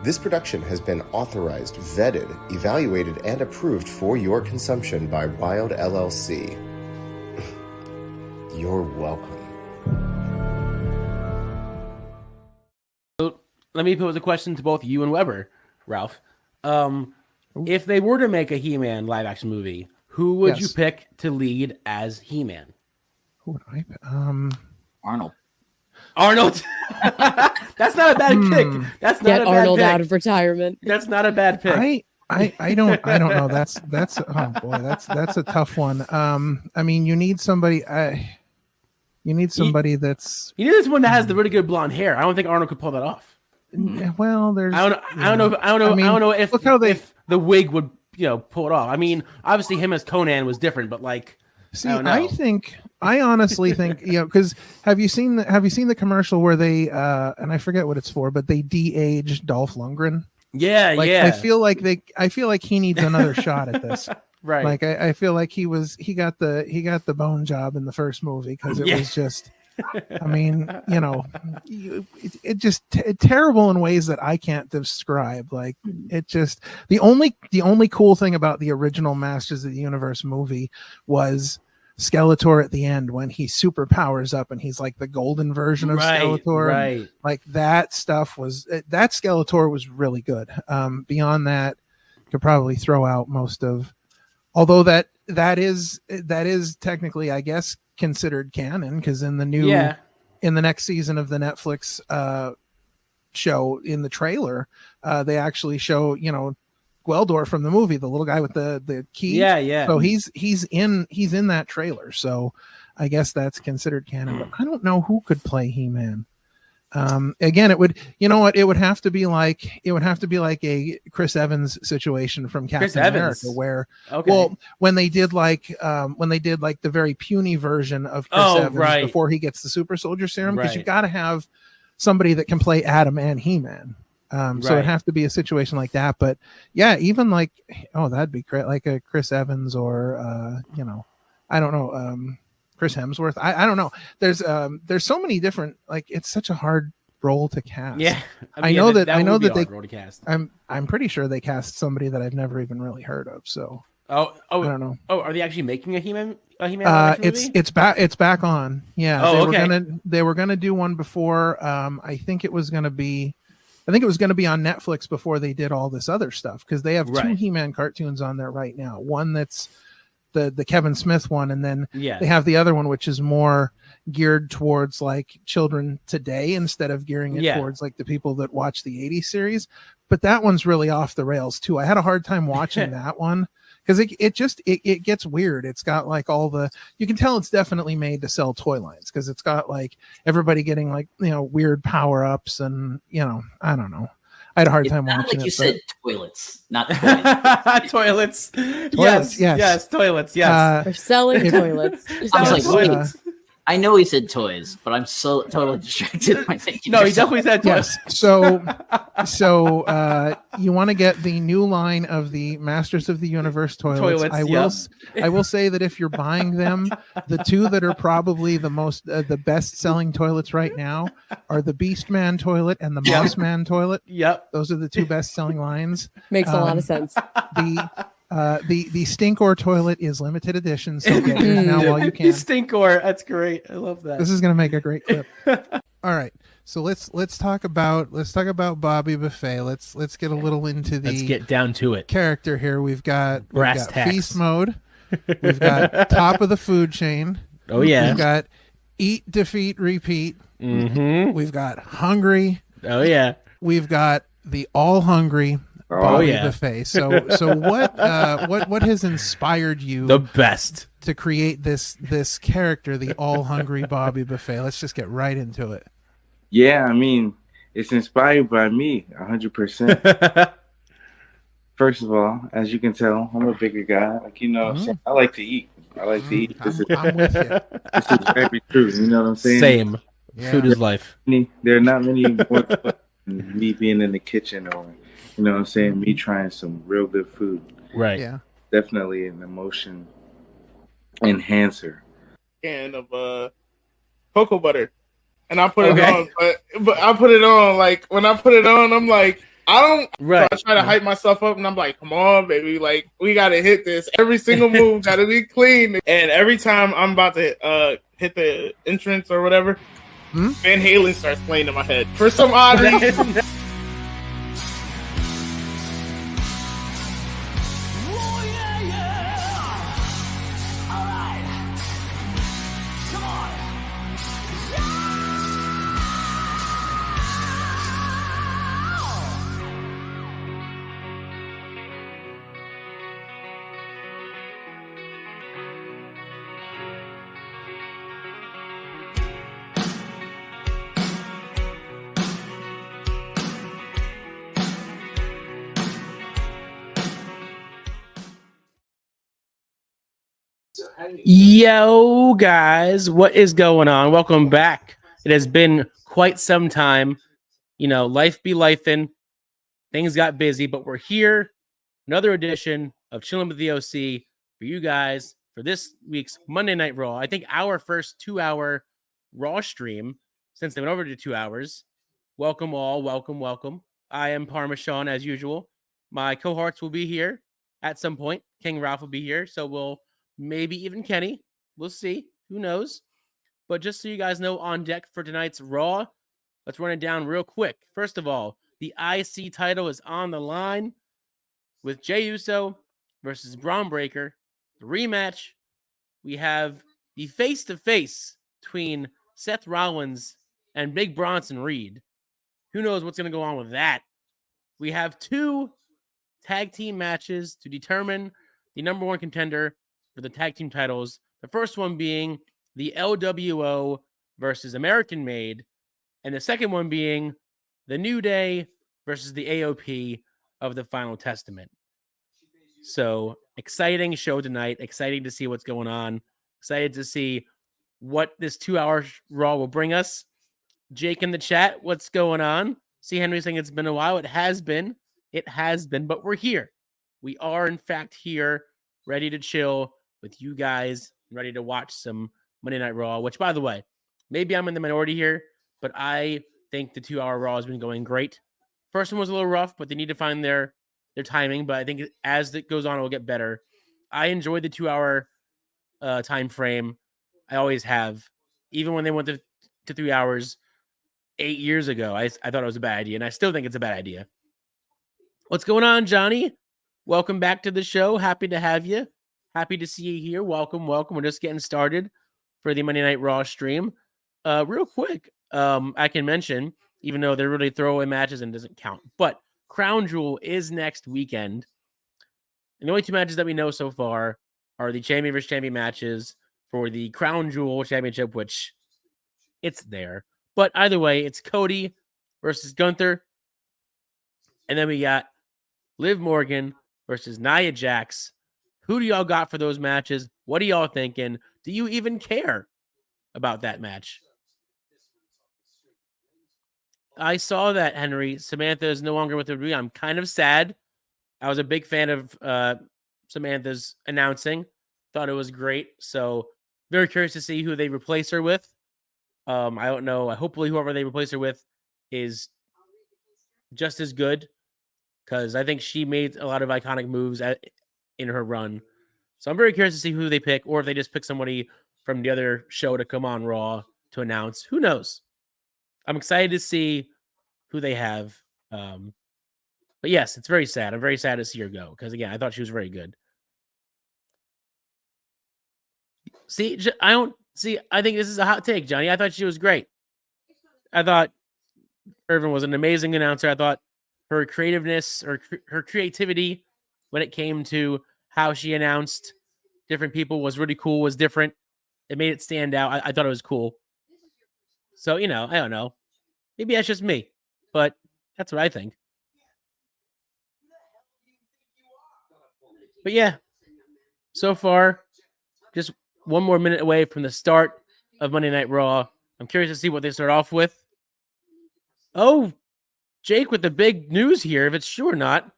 This production has been authorized, vetted, evaluated, and approved for your consumption by Wild LLC. You're welcome. So let me pose a question to both you and Weber, Ralph. If they were to make a He-Man live-action movie, who would you pick to lead as He-Man? Who would I pick? Arnold. That's not a bad pick. That's not Get a bad Arnold pick. Out of retirement. That's not a bad pick. I don't know. That's oh boy, that's a tough one. I mean, you need somebody. You need somebody that's. You need someone that has the really good blonde hair. I don't think Arnold could pull that off. Well, there's. I don't know if the wig would pull it off. I mean, obviously him as Conan was different, but like. See, I honestly think because have you seen the commercial where they and I forget what it's for, but they de-aged Dolph Lundgren? Yeah. I feel like he needs another shot at this. Right. Like I feel like he got the bone job in the first movie because it was just. I mean, it just terrible in ways that I can't describe. Like it just the only cool thing about the original Masters of the Universe movie was Skeletor at the end when he super powers up and he's like the golden version of Skeletor. Right. Like that stuff that Skeletor was really good. Beyond that, could probably throw out most of. Although that is technically, I guess, considered canon because in the next season of the Netflix show in the trailer, they actually show Gweldor from the movie, the little guy with the key. Yeah. So he's in that trailer. So I guess that's considered canon. But I don't know who could play He-Man. Again, it would have to be like a Chris Evans situation from Captain America, where when they did like the very puny version of Chris Evans before he gets the super soldier serum, because you got to have somebody that can play Adam and He-Man. So it'd have to be a situation like that. But yeah, even like that'd be great, like a Chris Evans or I don't know. Chris Hemsworth. I don't know. There's so many different, like it's such a hard role to cast. Yeah. I know that they role to cast. I'm pretty sure they cast somebody that I've never even really heard of. So I don't know. Oh, are they actually making a He-Man movie? It's back on. Yeah. Oh, they were gonna do one before. I think it was gonna be on Netflix before they did all this other stuff, because they have two He-Man cartoons on there right now. One that's the Kevin Smith one, and then they have the other one which is more geared towards like children today instead of gearing it towards like the people that watch the 80s series. But that one's really off the rails too. I had a hard time watching that one because it gets weird. It's got like you can tell it's definitely made to sell toy lines, because it's got like everybody getting like weird power-ups and I don't know. I had a hard time watching like you it. Said toilets, not toys. Toilets. Yes, toilets. Yes. We're selling toilets. I was like, wait. I know he said toys, but I'm so totally distracted by thinking. No, he definitely said toys. Yes. So you want to get the new line of the Masters of the Universe toilets. I will say that if you're buying them, the two that are probably the best selling toilets right now are the Beast Man toilet and the Mouse Man toilet. Yep. Those are the two best selling lines. Makes a lot of sense. The Stinkor toilet is limited edition, so get it now while you can. Stinkor, that's great. I love that. This is going to make a great clip. All right, so let's talk about Bobby Buffet. Let's get a little into the. Let's get down to it. Character here. We've got Feast Mode. We've got top of the food chain. Oh yeah. We've got Eat, Defeat, Repeat. Mm-hmm. We've got Hungry. Oh yeah. We've got the All Hungry Bobby Buffet. So what has inspired you the best to create this character, the All Hungry Bobby Buffet? Let's just get right into it. Yeah, I mean, it's inspired by me 100%. First of all, as you can tell, I'm a bigger guy. Like, so I like to eat. I'm with you. This is very true. You know what I'm saying? Same. Yeah. Food is life. There are not many more than me being in the kitchen, or you know what I'm saying, me trying some real good food. Right. Yeah. Definitely an emotion enhancer. Can of cocoa butter. And I put it on, but I put it on, like, when I put it on, I'm like, I don't. Right. So I try to hype myself up, and I'm like, "Come on, baby! Like we gotta hit this. Every single move gotta be clean." And every time I'm about to hit the entrance or whatever, Van Halen starts playing in my head for some odd reason. Yo, guys, what is going on? Welcome back. It has been quite some time. You know, life be lifing. Things got busy, but we're here. Another edition of Chillin with the OC for you guys for this week's Monday Night Raw. I think our first 2-hour Raw stream since they went over to 2 hours. Welcome all. Welcome. I am Parma Sean as usual. My cohorts will be here at some point. King Ralph will be here. So we'll maybe even Kenny. We'll see. Who knows? But just so you guys know, on deck for tonight's Raw, let's run it down real quick. First of all, the IC title is on the line with Jey Uso versus Braun Breaker. The rematch, we have the face-to-face between Seth Rollins and Big Bronson Reed. Who knows what's going to go on with that? We have 2 tag team matches to determine the number 1 contender for the tag team titles. The first one being the LWO versus American Made, and the second one being the New Day versus the AOP of the Final Testament. So, exciting show tonight. Exciting to see what's going on. Excited to see what this 2-hour Raw will bring us. Jake in the chat, what's going on? See, Henry saying it's been a while. It has been, but we're here. We are, in fact, here, ready to chill with you guys, ready to watch some Monday Night Raw, which, by the way, maybe I'm in the minority here, but I think the 2-hour Raw has been going great. First one was a little rough, but they need to find their timing, but I think as it goes on, it will get better. I enjoyed the 2-hour time frame. I always have. Even when they went to 3 hours 8 years ago, I thought it was a bad idea, and I still think it's a bad idea. What's going on, Johnny? Welcome back to the show. Happy to have you. Happy to see you here. Welcome. We're just getting started for the Monday Night Raw stream. Real quick, I can mention, even though they're really throwaway matches and doesn't count, but Crown Jewel is next weekend. And the only 2 matches that we know so far are the champion versus champion matches for the Crown Jewel Championship, which it's there. But either way, it's Cody versus Gunther. And then we got Liv Morgan versus Nia Jax. Who do y'all got for those matches? What are y'all thinking? Do you even care about that match? I saw that, Henry. Samantha is no longer with WWE. I'm kind of sad. I was a big fan of Samantha's announcing. Thought it was great. So very curious to see who they replace her with. I don't know. Hopefully whoever they replace her with is just as good, because I think she made a lot of iconic moves in her run. So I'm very curious to see who they pick, or if they just pick somebody from the other show to come on Raw to announce. Who knows? I'm excited to see who they have. But yes, it's very sad. I'm very sad to see her go, because, again, I thought she was very good. See, I think this is a hot take, Johnny. I thought she was great. I thought Irvin was an amazing announcer. I thought her creativeness, or her creativity when it came to how she announced different people was really cool, was different. It made it stand out. I thought it was cool. So, I don't know. Maybe that's just me, but that's what I think. But yeah, so far, just one more minute away from the start of Monday Night Raw. I'm curious to see what they start off with. Oh, Jake with the big news here, if it's true or not.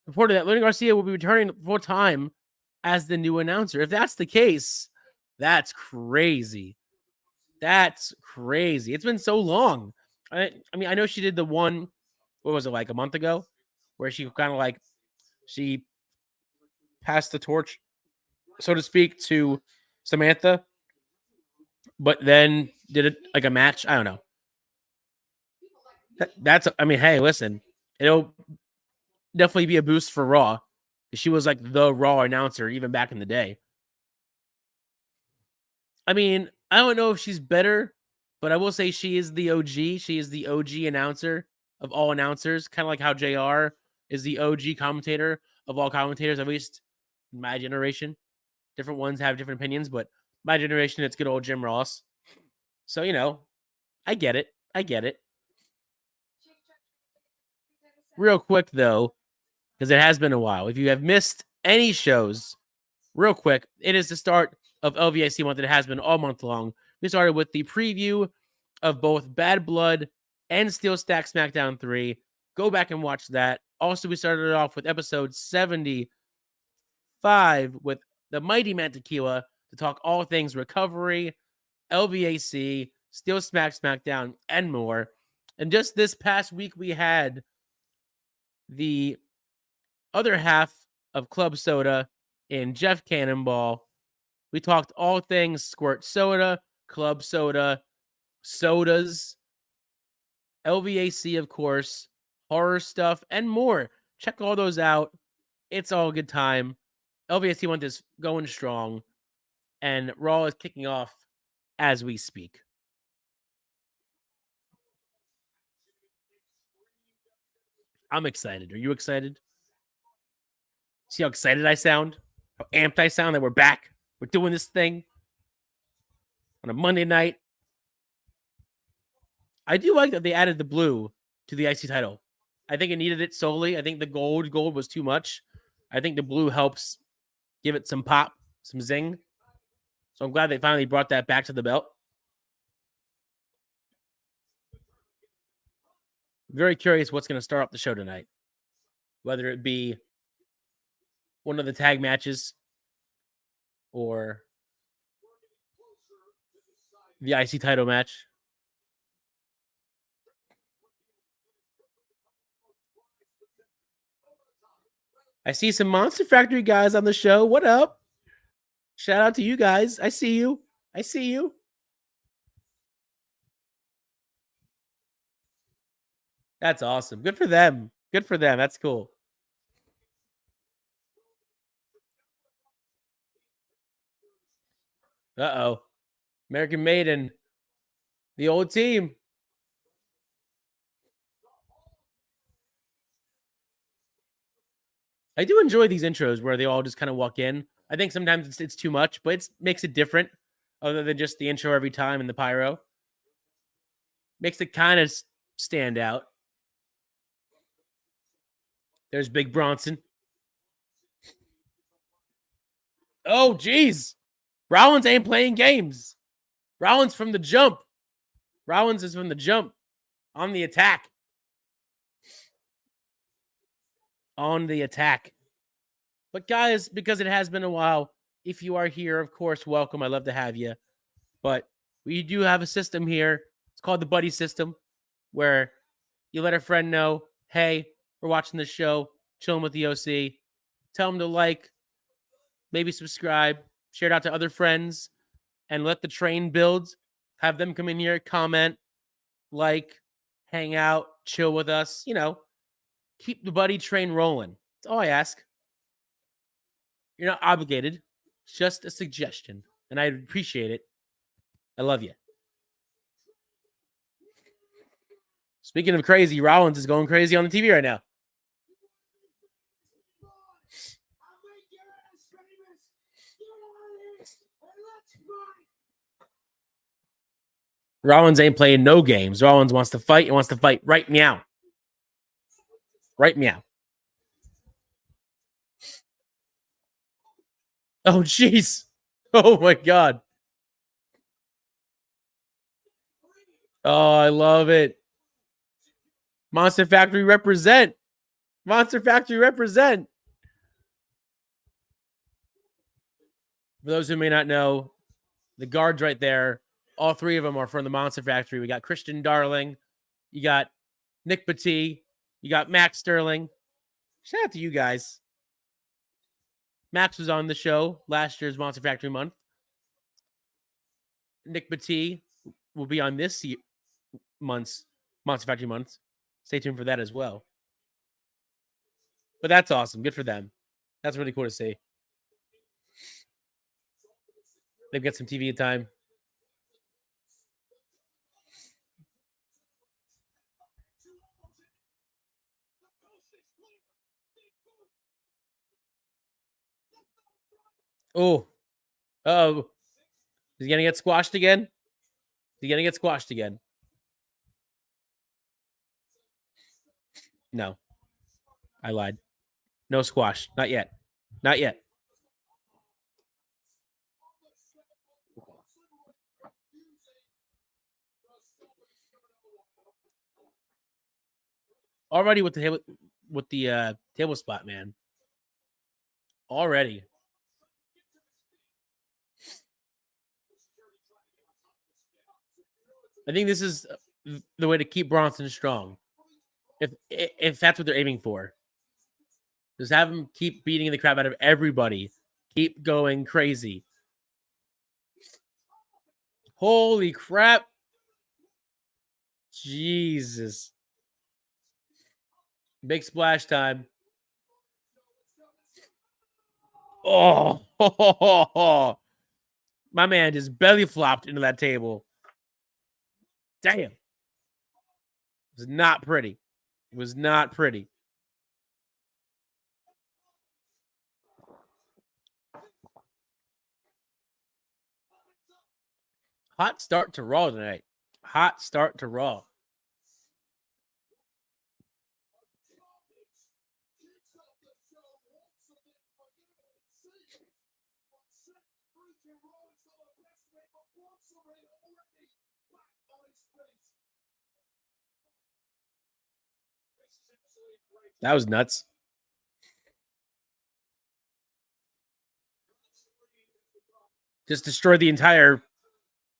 Reported that Lenny Garcia will be returning full time as the new announcer. If that's the case, that's crazy. That's crazy. It's been so long. I mean, I know she did the one, what was it, like a month ago? where she kind of like she passed the torch, so to speak, to Samantha, but then did it like a match. I don't know. That's I mean, hey, listen, it'll definitely be a boost for Raw. She was like the Raw announcer even back in the day. I mean, I don't know if she's better, but I will say she is the OG. She is the OG announcer of all announcers, kind of like how JR is the OG commentator of all commentators, at least in my generation. Different ones have different opinions, but my generation, it's good old Jim Ross. So, you know, I get it. I get it. Real quick, though, because it has been a while. If you have missed any shows, real quick, it is the start of LVIC month. It has been all month long. We started with the preview of both Bad Blood and Steel Stack SmackDown 3. Go back and watch that. Also, we started it off with episode 75 with the Mighty Man Tequila to talk all things recovery, LVAC, Steel SmackDown, and more. And just this past week, we had the other half of Club Soda in Jeff Cannonball. We talked all things Squirt Soda, Club Soda, sodas, LVAC, of course, horror stuff, and more. Check all those out. It's all a good time. LVAC month is going strong, and Raw is kicking off as we speak. I'm excited. Are you excited? See how excited I sound? How amped I sound that we're back? We're doing this thing on a Monday night. I do like that they added the blue to the IC title. I think it needed it solely. I think the gold was too much. I think the blue helps give it some pop, some zing. So I'm glad they finally brought that back to the belt. Very curious what's going to start off the show tonight. Whether it be one of the tag matches or the IC title match. I see some Monster Factory guys on the show. What up? Shout out to you guys. I see you. I see you. That's awesome. Good for them. Good for them. That's cool. Uh-oh. American Maiden. The old team. I do enjoy these intros where they all just kind of walk in. I think sometimes it's too much, but it makes it different other than just the intro every time and the pyro. Makes it kind of stand out. There's Big Bronson. Oh, geez. Rollins ain't playing games. Rollins from the jump. Rollins is from the jump. On the attack. On the attack. But guys, because it has been a while, if you are here, of course, welcome. I love to have you. But we do have a system here. It's called the buddy system, where you let a friend know, hey, we're watching this show, chilling with the OC. Tell them to like, maybe subscribe, share it out to other friends, and let the train build. Have them come in here, comment, like, hang out, chill with us. You know, keep the buddy train rolling. That's all I ask. You're not obligated. It's just a suggestion, and I appreciate it. I love you. Speaking of crazy, Rollins is going crazy on the TV right now. Rollins ain't playing no games. Rollins wants to fight and wants to fight right meow. Right meow. Oh, jeez. Oh, my God. Oh, I love it. Monster Factory represent. Monster Factory represent. For those who may not know, the guards right there, all three of them are from the Monster Factory. We got Christian Darling. You got Nick Petit. You got Max Sterling. Shout out to you guys. Max was on the show last year's Monster Factory month. Nick Batty will be on this month's Monster Factory month. Stay tuned for that as well. But that's awesome. Good for them. That's really cool to see. They've got some TV time. Oh. Oh. Is he going to get squashed again? Is he going to get squashed again? No. I lied. No squash. Not yet. Not yet. Already with the table spot, man. Already. I think this is the way to keep Bronson strong. If that's what they're aiming for. Just have him keep beating the crap out of everybody. Keep going crazy. Holy crap. Jesus. Big splash time. Oh, my man just belly flopped into that table. Damn. It was not pretty. It was not pretty. Hot start to Raw tonight. Hot start to Raw. That was nuts. Just destroyed the entire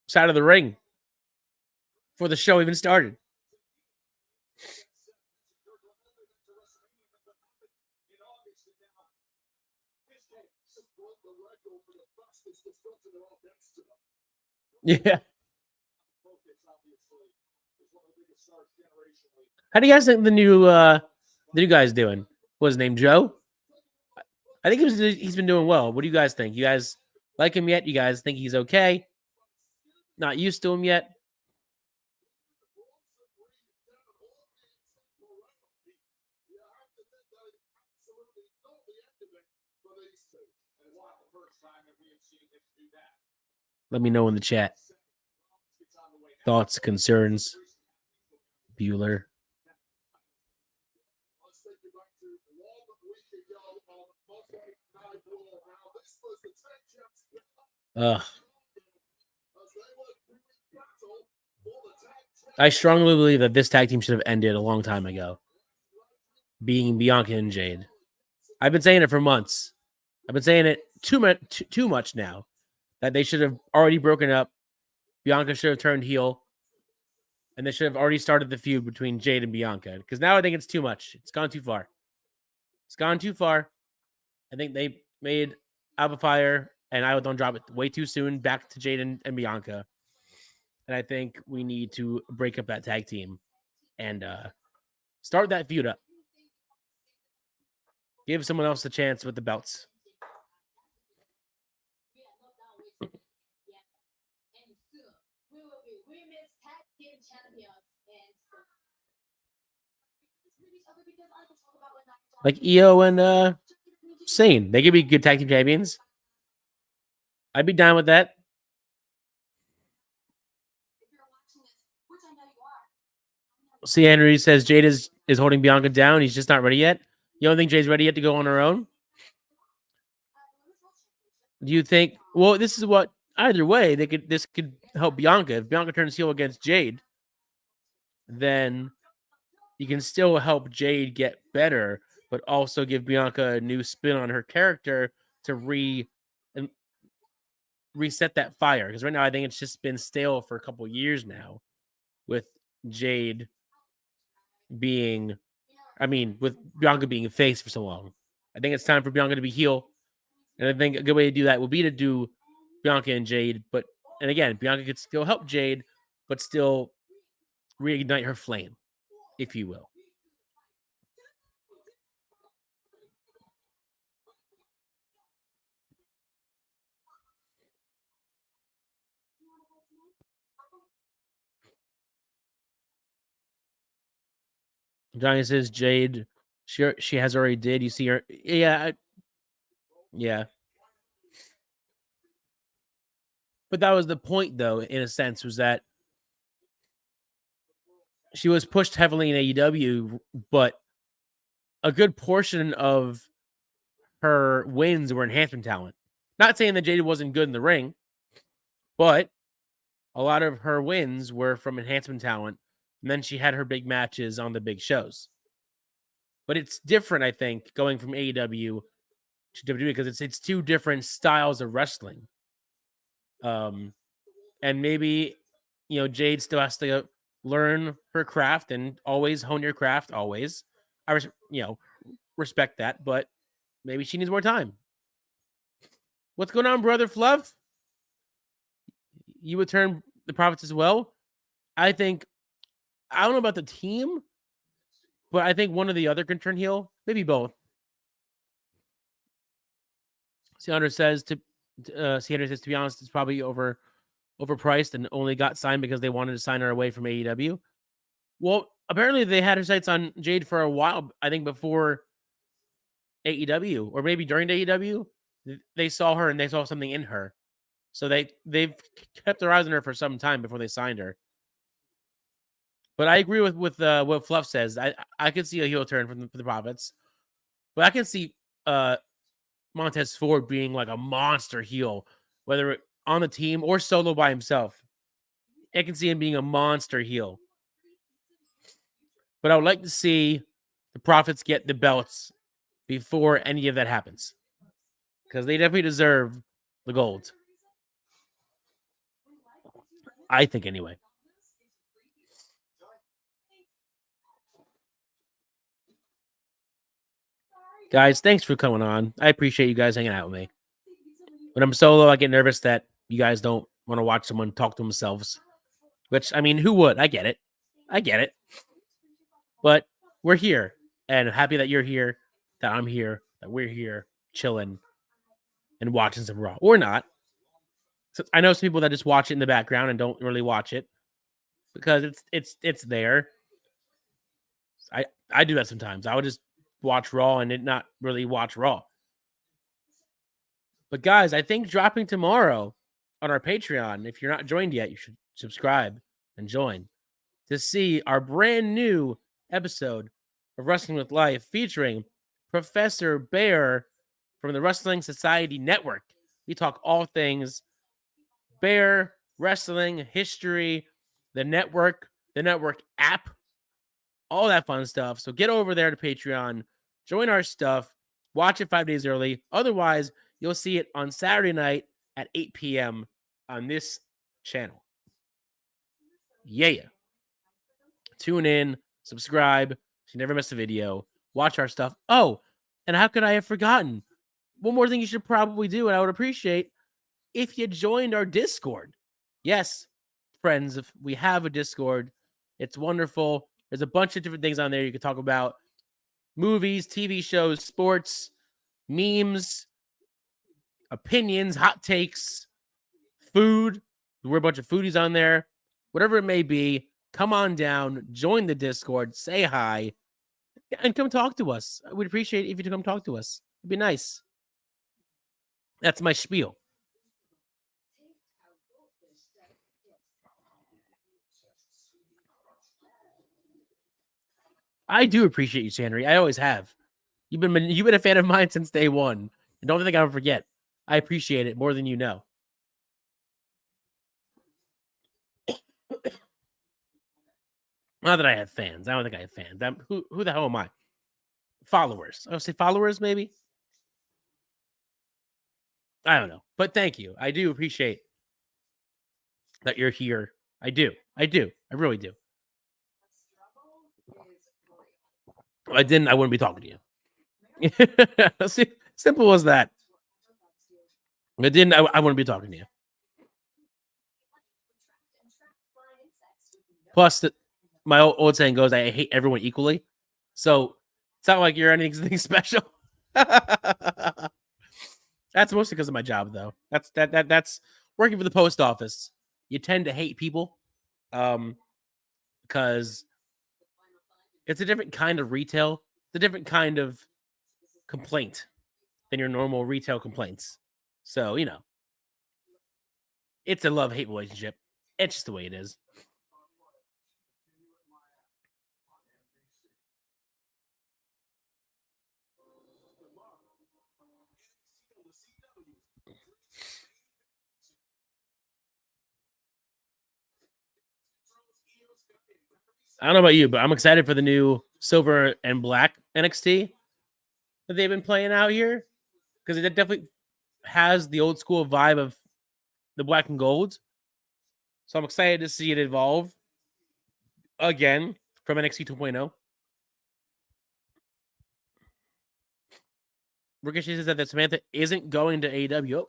side of the ring before the show even started. Yeah. How do you guys think the new guy's doing? What was his name, Joe? I think he's been doing well. What do you guys think? You guys like him yet? You guys think he's okay? Not used to him yet? Let me know in the chat. Thoughts, concerns. Bueller. I strongly believe that this tag team should have ended a long time ago. Being Bianca and Jade. I've been saying it for months. I've been saying it too much now. That they should have already broken up. Bianca should have turned heel. And they should have already started the feud between Jade and Bianca. Because now I think it's too much. It's gone too far. It's gone too far. I think they made Alba Fire and I Don't Drop It way too soon back to Jade and Bianca. And I think we need to break up that tag team and start that feud up. Give someone else a chance with the belts. Like Io and Sane. They could be good tag team champions. I'd be down with that. See, Henry says Jade is holding Bianca down. He's just not ready yet. You don't think Jade's ready yet to go on her own? Do you think? Well, this is what. Either way, this could help Bianca. If Bianca turns heel against Jade, then you can still help Jade get better, but also give Bianca a new spin on her character to reset that fire. Because right now, I think it's just been stale for a couple years now, with Jade being. I mean, with Bianca being face for so long, I think it's time for Bianca to be heel. And I think a good way to do that would be to do Bianca and Jade. And again, Bianca could still help Jade, but still reignite her flame, if you will. Johnny says Jade, she has already did. You see her, yeah. But that was the point, though, in a sense, was that she was pushed heavily in AEW, but a good portion of her wins were enhancement talent. Not saying that Jade wasn't good in the ring, but a lot of her wins were from enhancement talent. And then she had her big matches on the big shows. But it's different, I think, going from AEW to WWE because it's two different styles of wrestling. And maybe, Jade still has to learn her craft and always hone your craft. Always, I respect that, but maybe she needs more time. What's going on, brother Fluff? You would turn the Profits as well. I don't know about the team, but I think one of the other can turn heel. Maybe both. Seander says to be honest, it's probably overpriced and only got signed because they wanted to sign her away from AEW. Well, apparently they had her sights on Jade for a while. I think before AEW or maybe during AEW, they saw her and they saw something in her. So they've kept their eyes on her for some time before they signed her. But I agree with what Fluff says. I could see a heel turn from the Profits, but I can see Montez Ford being like a monster heel, whether on the team or solo by himself. I can see him being a monster heel. But I would like to see the Profits get the belts before any of that happens, because they definitely deserve the gold. I think anyway. Guys, thanks for coming on. I appreciate you guys hanging out with me. When I'm solo, I get nervous that you guys don't want to watch someone talk to themselves. Which, I mean, who would? I get it. But we're here, and I'm happy that you're here, that I'm here, that we're here, chilling and watching some Raw. Or not. So I know some people that just watch it in the background and don't really watch it because it's there. I do that sometimes. I would just watch Raw and not really watch Raw. But guys, I think dropping tomorrow on our Patreon, if you're not joined yet, you should subscribe and join to see our brand new episode of Wrestling with Life featuring Professor Bear from the Wrestling Society Network. We talk all things Bear, wrestling, history, the network app, all that fun stuff. So get over there to Patreon, join our stuff, watch it 5 days early. Otherwise, you'll see it on Saturday night at 8 p.m. on this channel. Yeah. Tune in, subscribe, so you never miss a video, watch our stuff. Oh, and how could I have forgotten? One more thing you should probably do, and I would appreciate if you joined our Discord. Yes, friends, if we have a Discord. It's wonderful. There's a bunch of different things on there you can talk about. Movies, TV shows, sports, memes, opinions, hot takes, food. We're a bunch of foodies on there. Whatever it may be, come on down, join the Discord, say hi, and come talk to us. We'd appreciate it if you come talk to us. It'd be nice. That's my spiel. I do appreciate you, Henry. I always have. You've been a fan of mine since day one. And don't think I'll forget. I appreciate it more than you know. Not that I have fans. I don't think I have fans. Who the hell am I? Followers. I would say followers, maybe. I don't know. But thank you. I do appreciate that you're here. I do. I really do. If I didn't, I wouldn't be talking to you. See, simple as that. If I didn't, I wouldn't be talking to you. Plus, my old saying goes, I hate everyone equally. So it's not like you're anything special. That's mostly because of my job, though. That's working for the post office. You tend to hate people, because it's a different kind of retail. It's a different kind of complaint than your normal retail complaints. So, it's a love-hate relationship. It's just the way it is. I don't know about you, but I'm excited for the new silver and black NXT that they've been playing out here, because it definitely has the old school vibe of the black and gold. So I'm excited to see it evolve again from NXT 2.0. Ricochet says that Samantha isn't going to AEW.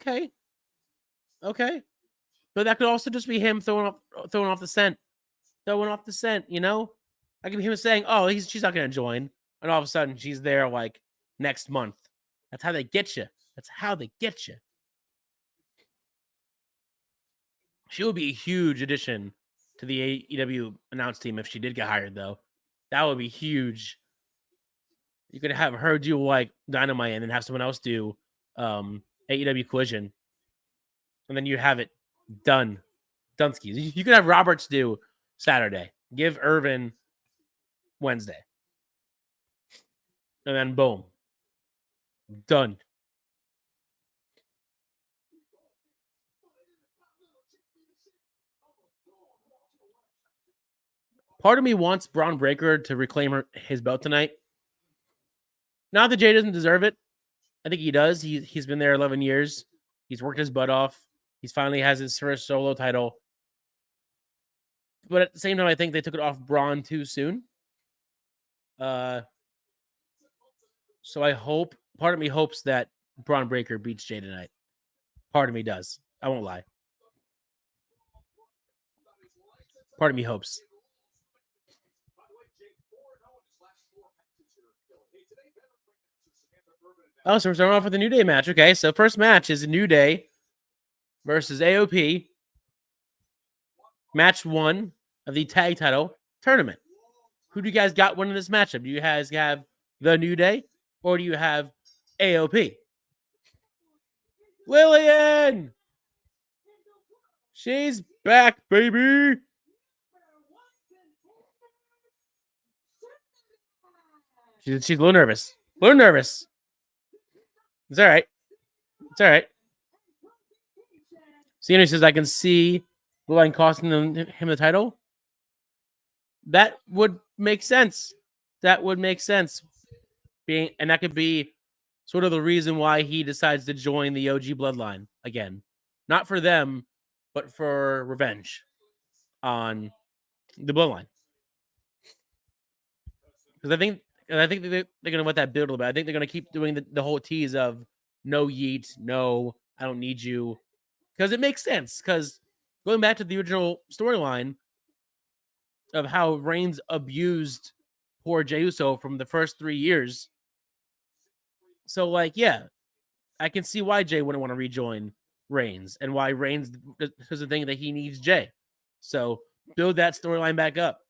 Okay, but that could also just be him throwing off the scent. I could be him saying, "Oh, she's not going to join," and all of a sudden she's there like next month. That's how they get you. She would be a huge addition to the AEW announce team if she did get hired, though. That would be huge. You could have her do like Dynamite and then have someone else do AEW Collision, and then you have it done. Dunskies. You could have Roberts do Saturday. Give Irvin Wednesday. And then boom. Done. Part of me wants Braun Breaker to reclaim his belt tonight. Not that Jay doesn't deserve it. I think he does. He's been there 11 years. He's worked his butt off. He's finally has his first solo title. But at the same time, I think they took it off Braun too soon. So part of me hopes that Braun Breaker beats Jay tonight. Part of me does. I won't lie. Part of me hopes. Oh, so we're starting off with the New Day match. Okay, so first match is New Day versus AOP. Match 1 of the tag title tournament. Who do you guys got winning this matchup? Do you guys have the New Day or do you have AOP? Lillian! She's back, baby! She's a little nervous. It's all right. Cena says, I can see Lillian costing him the title. That would make sense. And that could be sort of the reason why he decides to join the OG bloodline again. Not for them, but for revenge on the bloodline. Because I think they're going to let that build a little bit. I think they're going to keep doing the whole tease of no yeet, no, I don't need you. Because it makes sense. Because going back to the original storyline of how Reigns abused poor Jey Uso from the first 3 years. So, I can see why Jey wouldn't want to rejoin Reigns and why Reigns doesn't think that he needs Jey. So, build that storyline back up.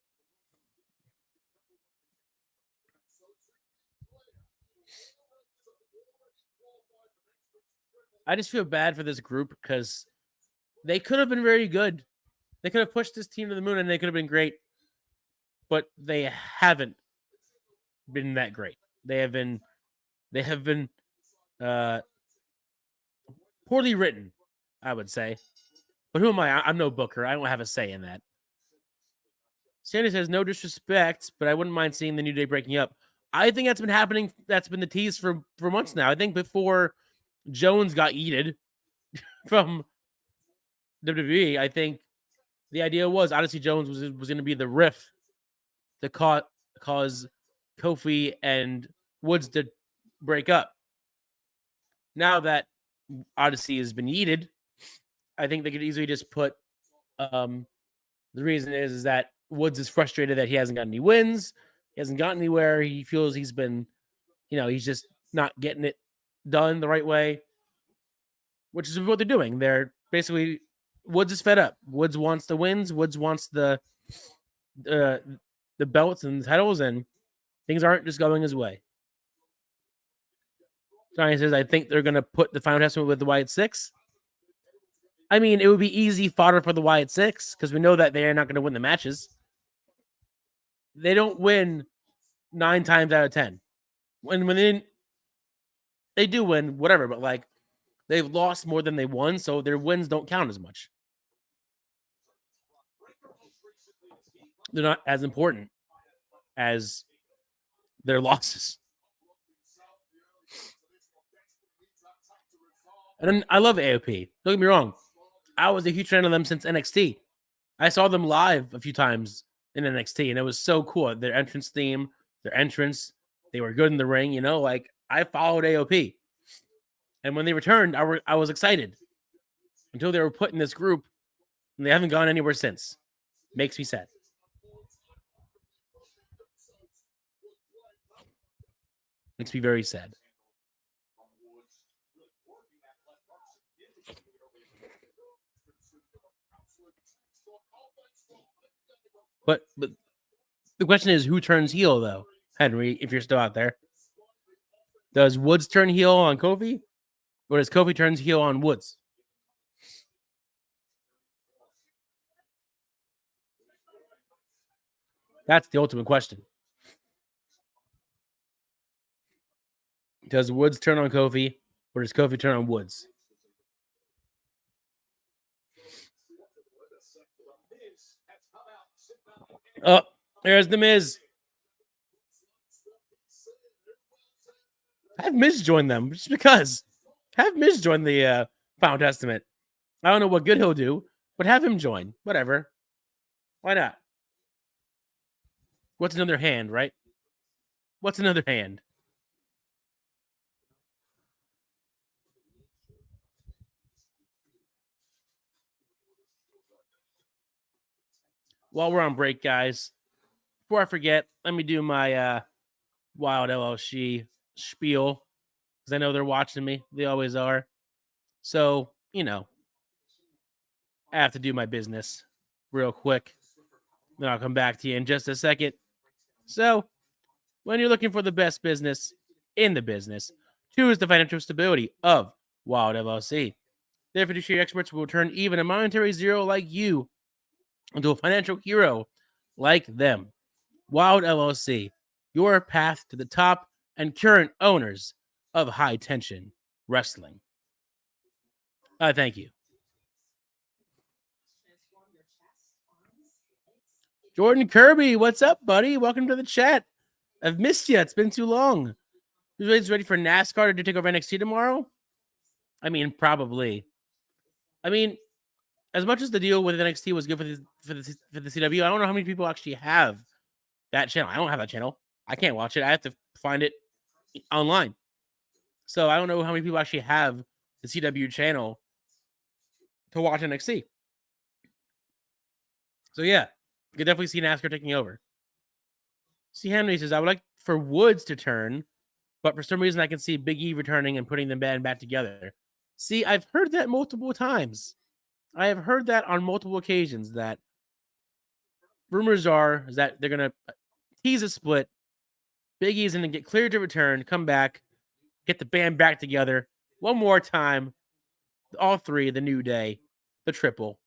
I just feel bad for this group because they could have been very good. They could have pushed this team to the moon and they could have been great. But they haven't been that great. They have been poorly written, I would say. But who am I? I'm no booker. I don't have a say in that. Sandy says, no disrespect, but I wouldn't mind seeing the New Day breaking up. I think that's been happening. That's been the tease for months now. I think before Jones got yeeted from WWE, I think the idea was Odyssey Jones was going to be the riff to cause Kofi and Woods to break up. Now that Odyssey has been yeeted, I think they could easily just put the reason is that Woods is frustrated that he hasn't gotten any wins. He hasn't gotten anywhere. He feels he's been, he's just not getting it done the right way, which is what they're doing. They're basically, Woods is fed up. Woods wants the wins. Woods wants the belts and the titles, and things aren't just going his way. Johnny says, I think they're going to put the final testament with the Wyatt Six. I mean, it would be easy fodder for the Wyatt Six because we know that they are not going to win the matches. They don't win 9 times out of 10. When they do win, whatever, but like they've lost more than they won, so their wins don't count as much. They're not as important as their losses. And then I love AOP. Don't get me wrong. I was a huge fan of them since NXT. I saw them live a few times in NXT, and it was so cool. Their entrance theme, their entrance, they were good in the ring, like I followed AOP. And when they returned, I was excited until they were put in this group, and they haven't gone anywhere since. Makes me sad. Makes me very sad. But the question is, who turns heel, though, Henry, if you're still out there? Does Woods turn heel on Kofi? Or does Kofi turn heel on Woods? That's the ultimate question. Does Woods turn on Kofi, or does Kofi turn on Woods? Oh, there's the Miz. Have Miz join them, just because. Have Miz join the Final Testament. I don't know what good he'll do, but have him join. Whatever. Why not? What's another hand, right? What's another hand? While we're on break, guys, before I forget, let me do my Wild LLC spiel, because I know they're watching me. They always are. So, I have to do my business real quick. Then I'll come back to you in just a second. So, when you're looking for the best business in the business, choose the financial stability of Wild LLC. Their fiduciary experts will turn even a monetary zero like you into a financial hero like them. Wild LLC, your path to the top and current owners of High Tension Wrestling. Thank you. Jordan Kirby, what's up, buddy? Welcome to the chat. I've missed you. It's been too long. You guys ready for NASCAR to take over NXT tomorrow? I mean, probably. I mean, as much as the deal with NXT was good for the CW, I don't know how many people actually have that channel. I don't have that channel. I can't watch it. I have to find it online. So I don't know how many people actually have the CW channel to watch NXT. So yeah, you could definitely see NASCAR taking over. See, Henry says, I would like for Woods to turn, but for some reason I can see Big E returning and putting the band back together. See, I've heard that multiple times. I have heard that on multiple occasions, that rumors are that they're going to tease a split. Big E's going to get cleared to return, come back, get the band back together one more time. All three, the New Day, the Triple.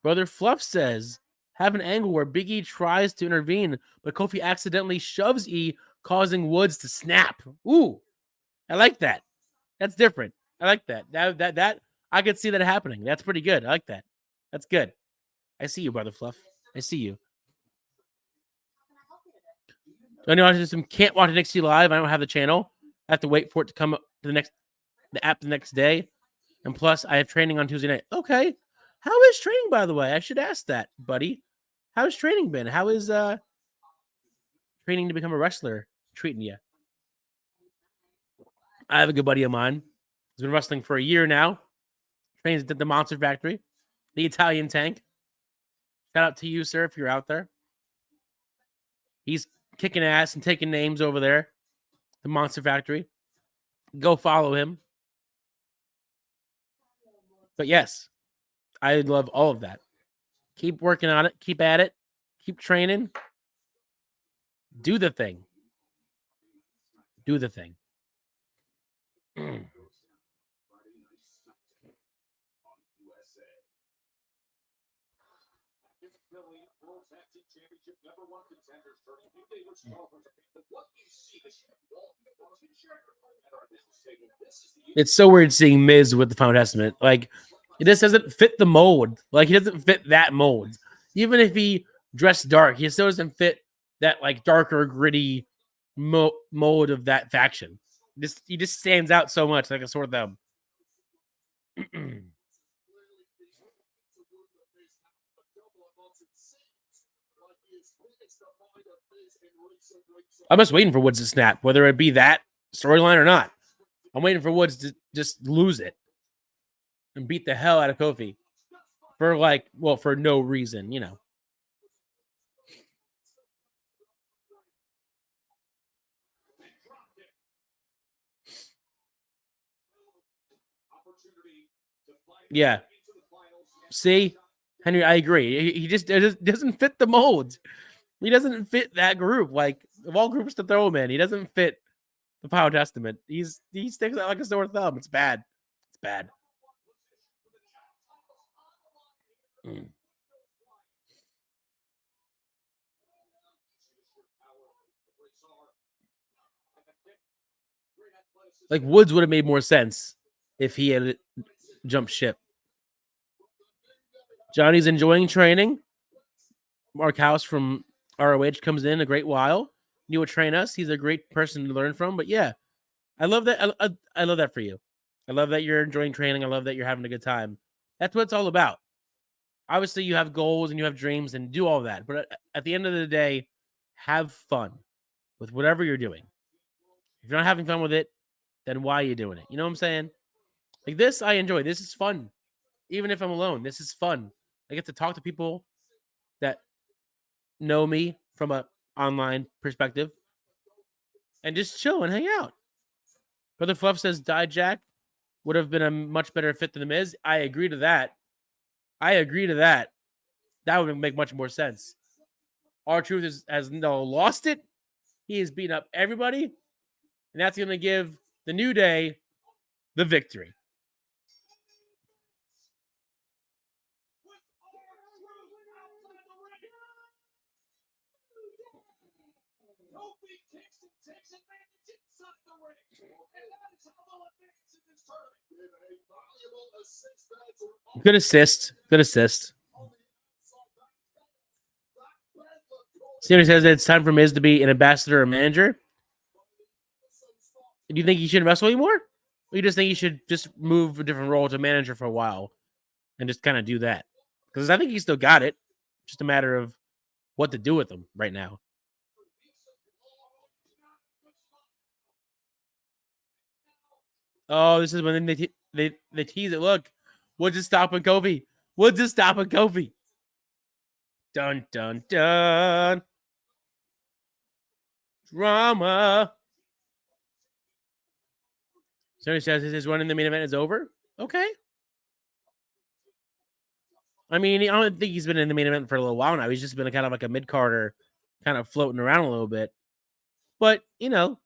Brother Fluff says, have an angle where Big E tries to intervene, but Kofi accidentally shoves E, causing Woods to snap. Ooh, I like that. That's different. I like that. That I could see that happening. That's pretty good. I like that. That's good. I see you, Brother Fluff. I see you. Anyone can't watch NXT live. I don't have the channel. I have to wait for it to come up to the app the next day. And plus, I have training on Tuesday night. Okay. How is training, by the way? I should ask that, buddy. How's training been? How is training to become a wrestler treating you? I have a good buddy of mine. He's been wrestling for a year now. Trains at the Monster Factory, the Italian Tank. Shout out to you, sir, if you're out there. He's kicking ass and taking names over there. The Monster Factory. Go follow him. But yes, I love all of that. Keep working on it. Keep at it. Keep training. Do the thing. Do the thing. It's so weird seeing Miz with the Final Testament. Like, this doesn't fit the mold. Like, he doesn't fit that mold. Even if he dressed dark, he still doesn't fit that, like, darker, gritty mold of that faction. He just stands out so much like a sore thumb. I'm just waiting for Woods to snap, whether it be that storyline or not. I'm waiting for Woods to just lose it and beat the hell out of Kofi for no reason, you know. Yeah. See, Henry, I agree. He just doesn't fit the mold. He doesn't fit that group. Like, of all groups to throw him in, he doesn't fit the Power Testament. He sticks out like a sore thumb. It's bad. It's bad. Like, Woods would have made more sense if he had jumped ship. Johnny's enjoying training. Mark House from ROH comes in a great while. He will train us. He's a great person to learn from. But yeah, I love that. I love that for you. I love that you're enjoying training. I love that you're having a good time. That's what it's all about. Obviously, you have goals and you have dreams and do all that. But at the end of the day, have fun with whatever you're doing. If you're not having fun with it, then why are you doing it? You know what I'm saying? Like this, I enjoy. This is fun. Even if I'm alone, this is fun. I get to talk to people that know me from an online perspective and just chill and hang out. Brother Fluff says Dijak would have been a much better fit than The Miz. I agree to that. That would make much more sense. R-Truth has lost it. He has beaten up everybody. And that's going to give the New Day the victory. Good assist. Sammy says it's time for Miz to be an ambassador or manager. Do you think he shouldn't wrestle anymore? Or you just think he should just move a different role to manager for a while and just kind of do that? Because I think he still got it. Just a matter of what to do with him right now. Oh, this is when they tease it. Look, Woods is stopping Kofi. Dun, dun, dun. Drama. Somebody says his run in the main event is over. Okay. I mean, I don't think he's been in the main event for a little while now. He's just been kind of like a mid-carder, kind of floating around a little bit. But, you know.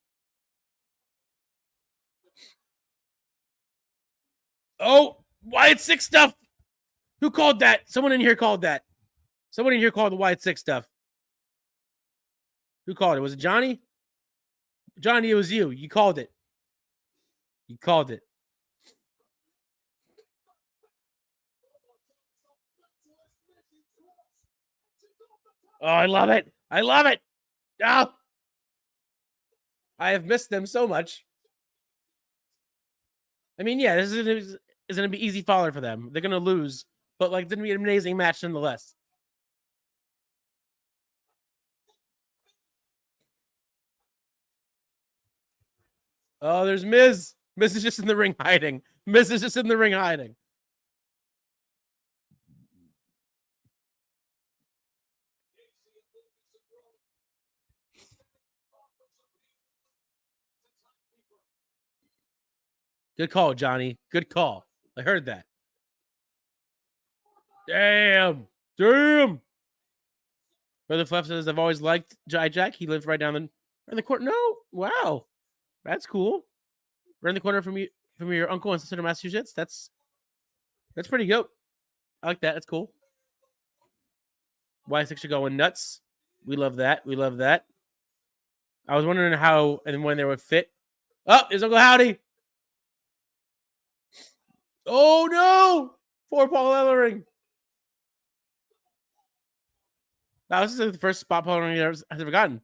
Oh, Wyatt 6 stuff. Who called that? Someone in here called that. Someone in here called the Wyatt 6 stuff. Who called it? Was it Johnny? Johnny, it was you. You called it. Oh, I love it. Oh, I have missed them so much. I mean, yeah, this is going to be easy follower for them. They're going to lose, but like, it's going to be an amazing match nonetheless. Oh, there's Miz. Miz is just in the ring hiding. Miz is just in the ring hiding. Good call, Johnny. Good call. I heard that. Damn. Brother Fluff says, I've always liked Jack. He lived right down in the corner. No. Wow. That's cool. Right in the corner from your uncle in Center, Massachusetts. That's pretty dope. I like that. That's cool. Y6 are going nuts. We love that. We love that. I was wondering how and when they would fit. Oh, there's Uncle Howdy. Oh, no. For Paul Ellering. Wow, this is like the first spot Paul Ellering has ever gotten.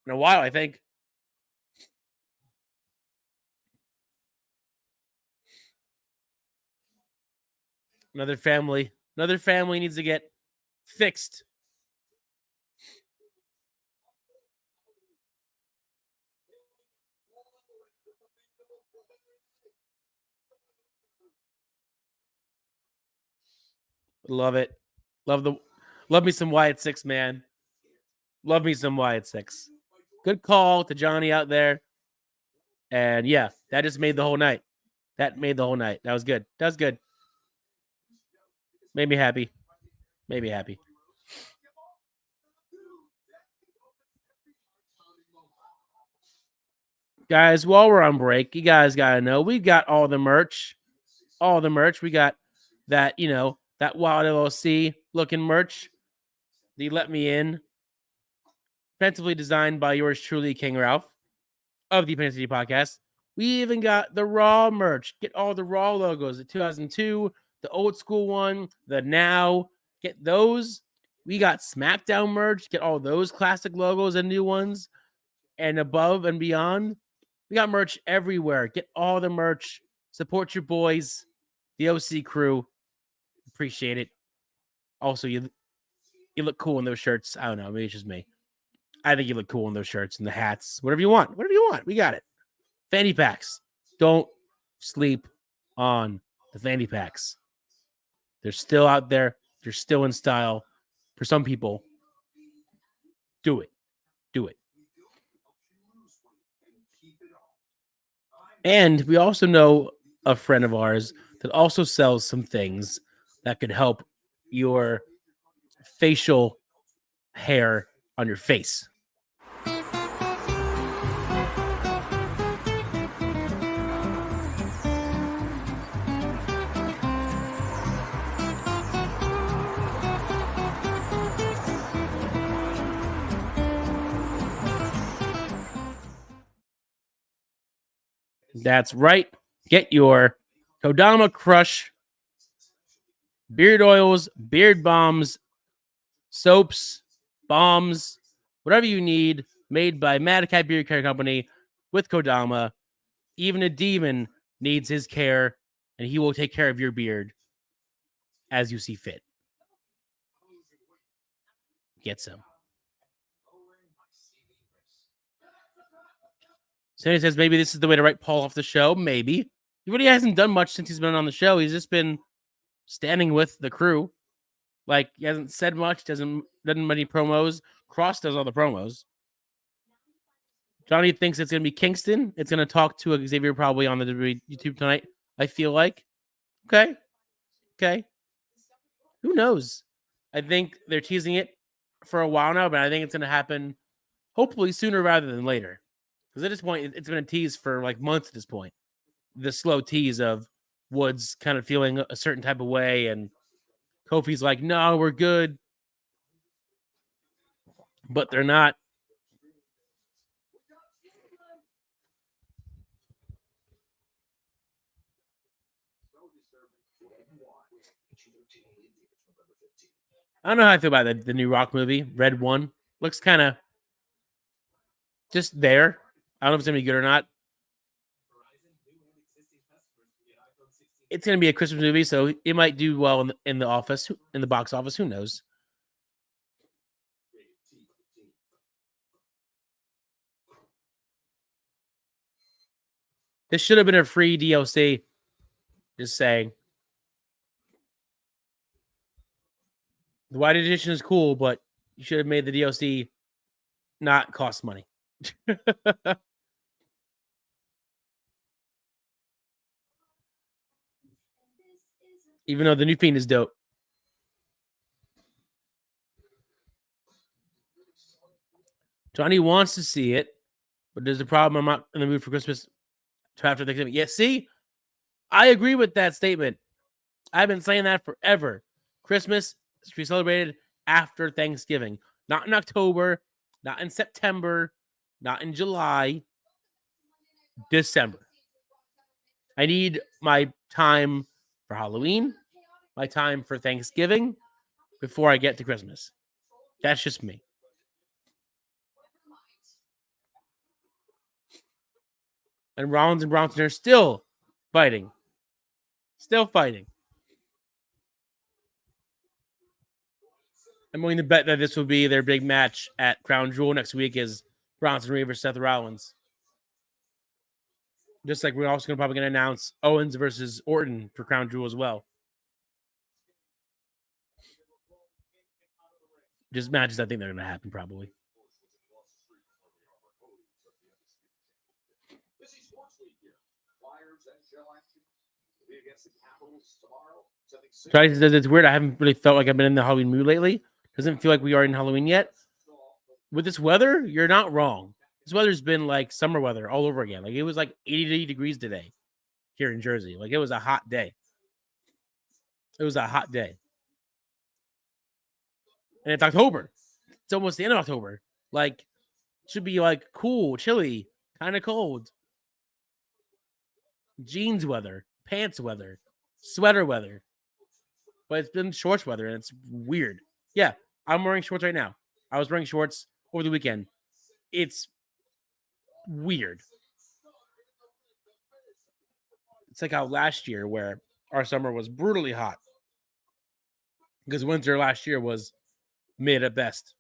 In a while, I think. Another family needs to get fixed. Love it. Love me some Wyatt 6, man. Love me some Wyatt 6. Good call to Johnny out there. And yeah, that just made the whole night. That made the whole night. That was good. That was good. Made me happy. Made me happy. Guys, while we're on break, you guys got to know we got all the merch. All the merch. We got that, that Wild LLC looking merch. The Let Me In. Defensively designed by yours truly, King Ralph of the Penn City Podcast. We even got the Raw merch. Get all the Raw logos, the 2002, the old school one, the now. Get those. We got SmackDown merch. Get all those classic logos and new ones. And above and beyond, we got merch everywhere. Get all the merch. Support your boys, the OC crew. Appreciate it. Also, you look cool in those shirts. I don't know. Maybe it's just me. I think you look cool in those shirts and the hats. Whatever you want. Whatever you want. We got it. Fanny packs. Don't sleep on the fanny packs. They're still out there. They're still in style. For some people, do it. Do it. And we also know a friend of ours that also sells some things that could help your facial hair on your face. That's right. Get your Kodama Crush beard oils, beard bombs, soaps, bombs, whatever you need, made by Mad Cat Beard Care Company with Kodama. Even a demon needs his care, and he will take care of your beard as you see fit. Get some. Sandy says maybe this is the way to write Paul off the show. Maybe. He really hasn't done much since he's been on the show. He's just been standing with the crew. Like, he hasn't said much, doesn't many promos. Cross does all the promos. Johnny thinks it's going to be Kingston. It's going to talk to Xavier probably on the YouTube tonight, I feel like. Okay. Who knows? I think they're teasing it for a while now, but I think it's going to happen hopefully sooner rather than later. Because at this point, it's been a tease for like months at this point. The slow tease of Woods kind of feeling a certain type of way, and Kofi's like, no, we're good. But they're not. I don't know how I feel about the new Rock movie, Red One. Looks kind of just there. I don't know if it's going to be good or not. It's going to be a Christmas movie, so it might do well in the box office. Who knows? This should have been a free DLC. Just saying. The White Edition is cool, but you should have made the DLC not cost money. Even though the new Fiend is dope. Johnny wants to see it, but there's a problem. I'm not in the mood for Christmas after Thanksgiving. Yeah, see? I agree with that statement. I've been saying that forever. Christmas should be celebrated after Thanksgiving. Not in October, not in September, not in July, December. I need my time for Halloween, my time for Thanksgiving before I get to Christmas. That's just me. And Rollins and Bronson are still fighting. Still fighting. I'm willing to bet that this will be their big match at Crown Jewel next week is Bronson Reed versus Seth Rollins. Just like we're also probably going to announce Owens versus Orton for Crown Jewel as well. Just matches I think they're going to happen probably. Tracy says it's weird. I haven't really felt like I've been in the Halloween mood lately. Doesn't feel like we are in Halloween yet. With this weather, you're not wrong. This weather's been like summer weather all over again. Like it was like 80 degrees today here in Jersey. Like it was a hot day. It was a hot day. And it's October. It's almost the end of October. Like it should be like cool, chilly, kind of cold. Jeans weather, pants weather, sweater weather. But it's been shorts weather and it's weird. Yeah, I'm wearing shorts right now. I was wearing shorts over the weekend. It's weird. It's like how last year where our summer was brutally hot. Because winter last year was mid at best.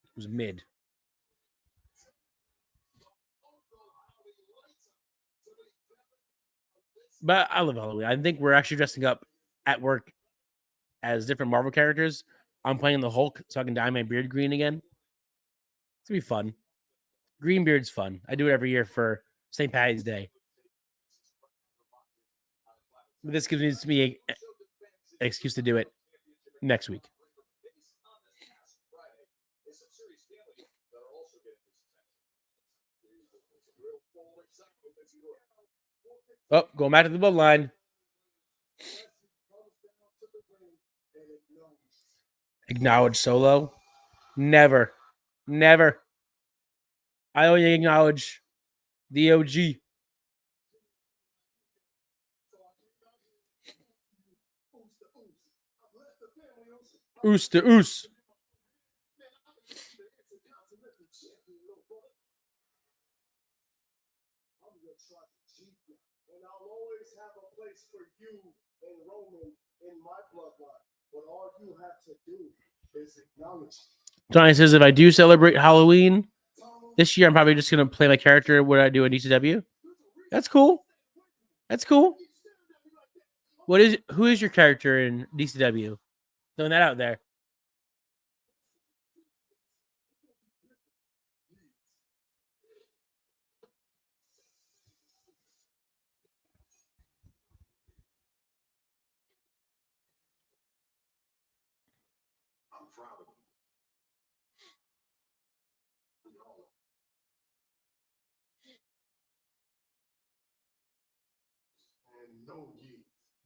It was mid. But I love Halloween. I think we're actually dressing up at work as different Marvel characters. I'm playing the Hulk so I can dye my beard green again. It's going to be fun. Green beard's fun. I do it every year for St. Patty's Day. But this gives me an excuse to do it next week. Oh, going back to the bloodline. Acknowledge Solo? Never. Never. I only acknowledge the OG. Oos to oos. Johnny says if I do celebrate Halloween this year, I'm probably just going to play my character what I do in DCW. That's cool. That's cool. Who is your character in DCW? Throwing that out there.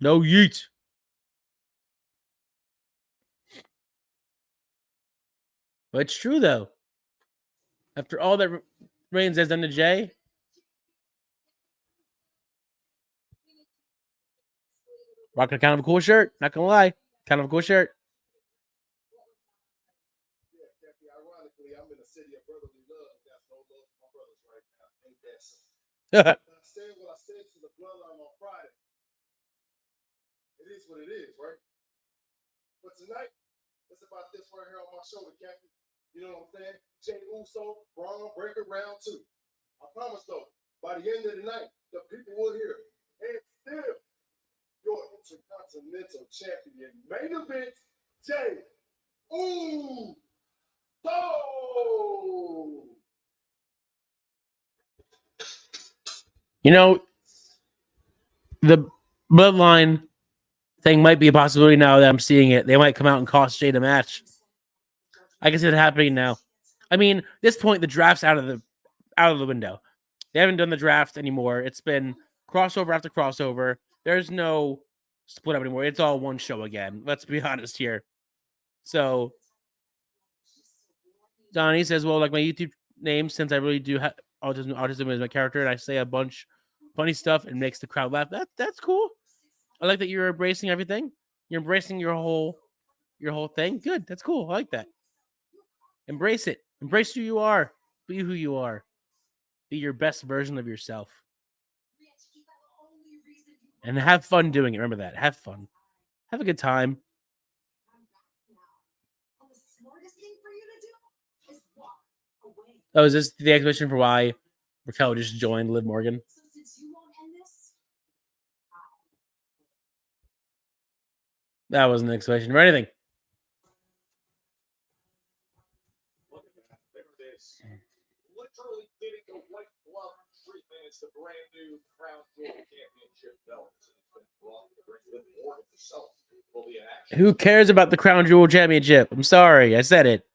No yeet. But it's true, though. After all that Reigns has done to Jay, rocking kind of a cool shirt. Not going to lie. Kind of a cool shirt. It is what it is, right? But tonight, it's about this right here on my shoulder, Captain. You know what I'm saying? Jay Uso, Braun Breaker round 2. I promise though, by the end of the night, the people will hear it. And still, your Intercontinental Champion main event, Jay. Ooh, so. You know, the bloodline thing might be a possibility now that I'm seeing it. They might come out and cost Jay the match. I can see it happening now. I mean, at this point, the draft's out of the window. They haven't done the draft anymore. It's been crossover after crossover. There's no split up anymore. It's all one show again. Let's be honest here. So Donnie says, well, like my YouTube name, since I really do have autism is my character, and I say a bunch funny stuff and makes the crowd laugh. That's cool. I like that you're embracing everything. You're embracing your whole thing. Good. That's cool. I like that. Embrace it. Embrace who you are. Be who you are. Be your best version of yourself. And have fun doing it. Remember that. Have fun. Have a good time. Oh, is this the explanation for why Raquel just joined Liv Morgan? That wasn't an explanation for anything. Literally getting the white glove treatment. It's the brand new Crown Jewel Championship belt. Who cares about the Crown Jewel Championship? I'm sorry, I said it.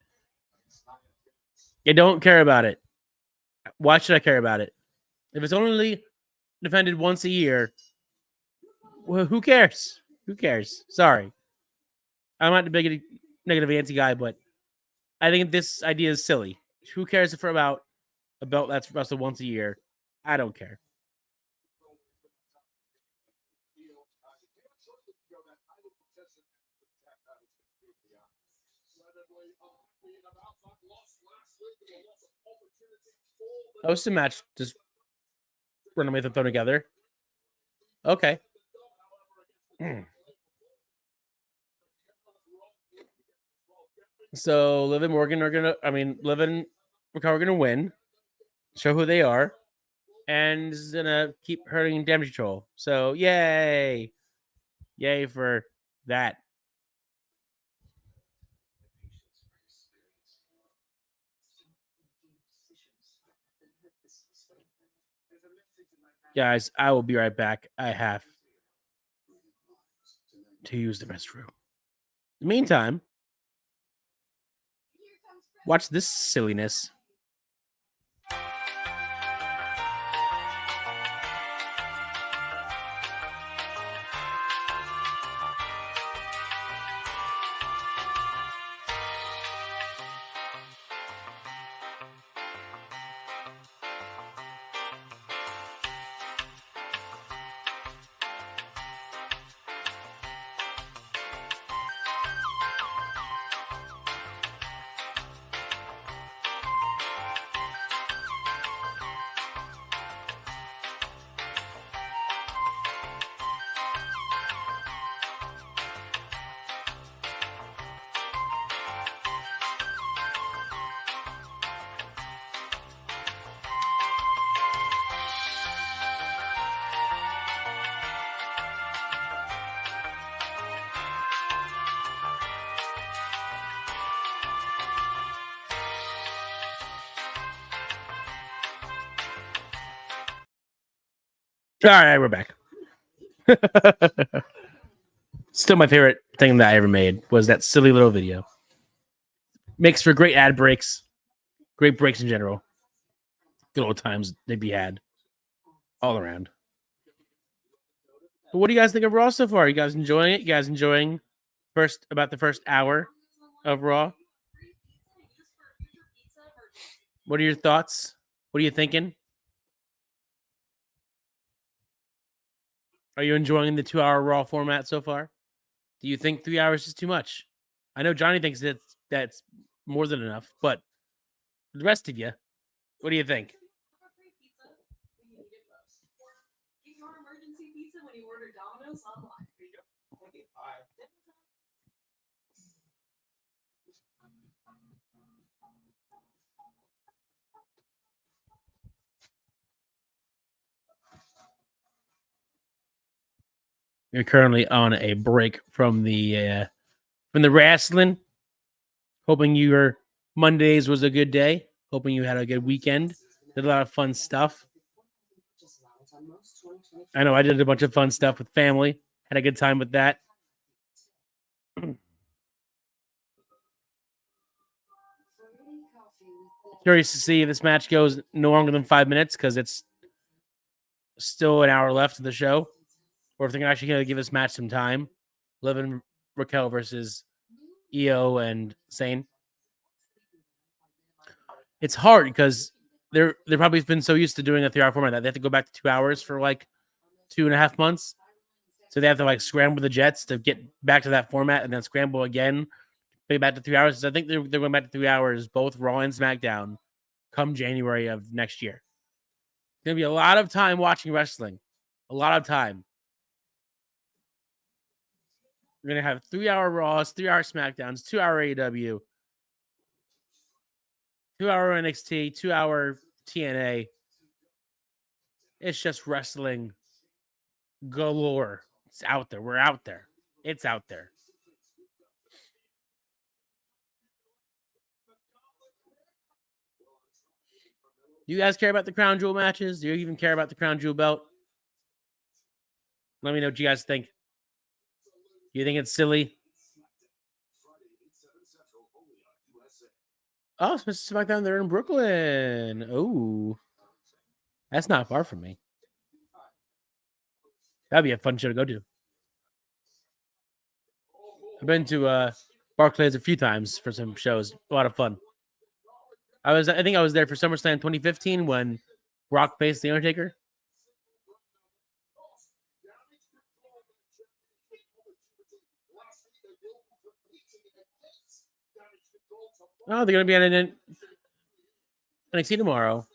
I don't care about it. Why should I care about it? If it's only defended once a year, well, who cares? Who cares? Sorry. I'm not the big negative anti guy, but I think this idea is silly. Who cares if about a belt that's wrestled once a year? I don't care. Oh, it's a match. Just run away with them together. Okay. So Liv and Morgan are Liv and Raquel are gonna win, show who they are, and is gonna keep hurting Damage Control. So yay for that. Guys, I will be right back. I have to use the restroom. In the meantime, watch this silliness. All right, we're back. Still my favorite thing that I ever made was that silly little video. Makes for great ad breaks. Great breaks in general. Good old times they'd be had all around. But what do you guys think of Raw so far? You guys enjoying it? You guys enjoying the first hour of Raw? What are your thoughts? What are you thinking? Are you enjoying the 2-hour Raw format so far? Do you think 3 hours is too much? I know Johnny thinks that's more than enough, but the rest of you, what do you think? You're currently on a break from the wrestling. Hoping your Mondays was a good day. Hoping you had a good weekend. Did a lot of fun stuff. I know I did a bunch of fun stuff with family. Had a good time with that. Curious to see if this match goes no longer than 5 minutes because it's still an hour left of the show, or if they're actually going to give this match some time. Liv and Raquel versus Io and Sane. It's hard because they're probably been so used to doing a 3-hour format that they have to go back to 2 hours for like 2.5 months. So they have to like scramble the jets to get back to that format and then scramble again, get back to 3 hours. So I think they're going back to 3 hours, both Raw and SmackDown, come January of next year. Going to be a lot of time watching wrestling. A lot of time. We're going to have 3-hour Raws, 3-hour SmackDowns, 2-hour AEW, 2-hour NXT, 2-hour TNA. It's just wrestling galore. It's out there. We're out there. It's out there. Do you guys care about the Crown Jewel matches? Do you even care about the Crown Jewel belt? Let me know what you guys think. You think it's silly? Oh, SmackDown, they're in Brooklyn. Oh, that's not far from me. That'd be a fun show to go to. I've been to Barclays a few times for some shows. A lot of fun. I think I was there for SummerSlam 2015 when Rock faced The Undertaker. Oh, they're going to be on NXT tomorrow.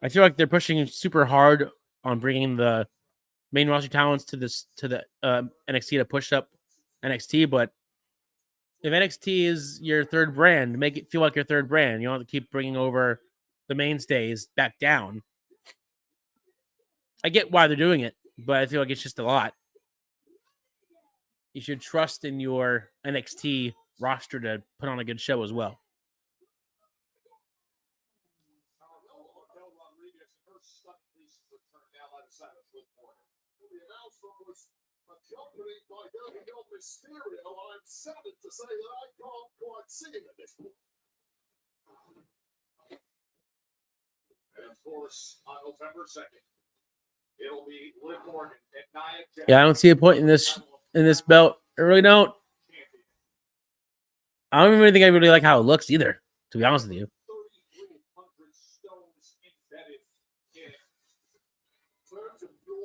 I feel like they're pushing super hard on bringing the main roster talents to the NXT to push up NXT. But if NXT is your third brand, make it feel like your third brand. You don't have to keep bringing over the mainstays back down. I get why they're doing it, but I feel like it's just a lot. You should trust in your NXT roster to put on a good show as well. I'm saddened to say that I can't quite see him at this point. And of course, on November 2nd, it'll be Liv Morgan at 9 o'clock. Yeah, I don't see a point in this belt. I really don't. I don't even really think I really like how it looks either, to be honest with you.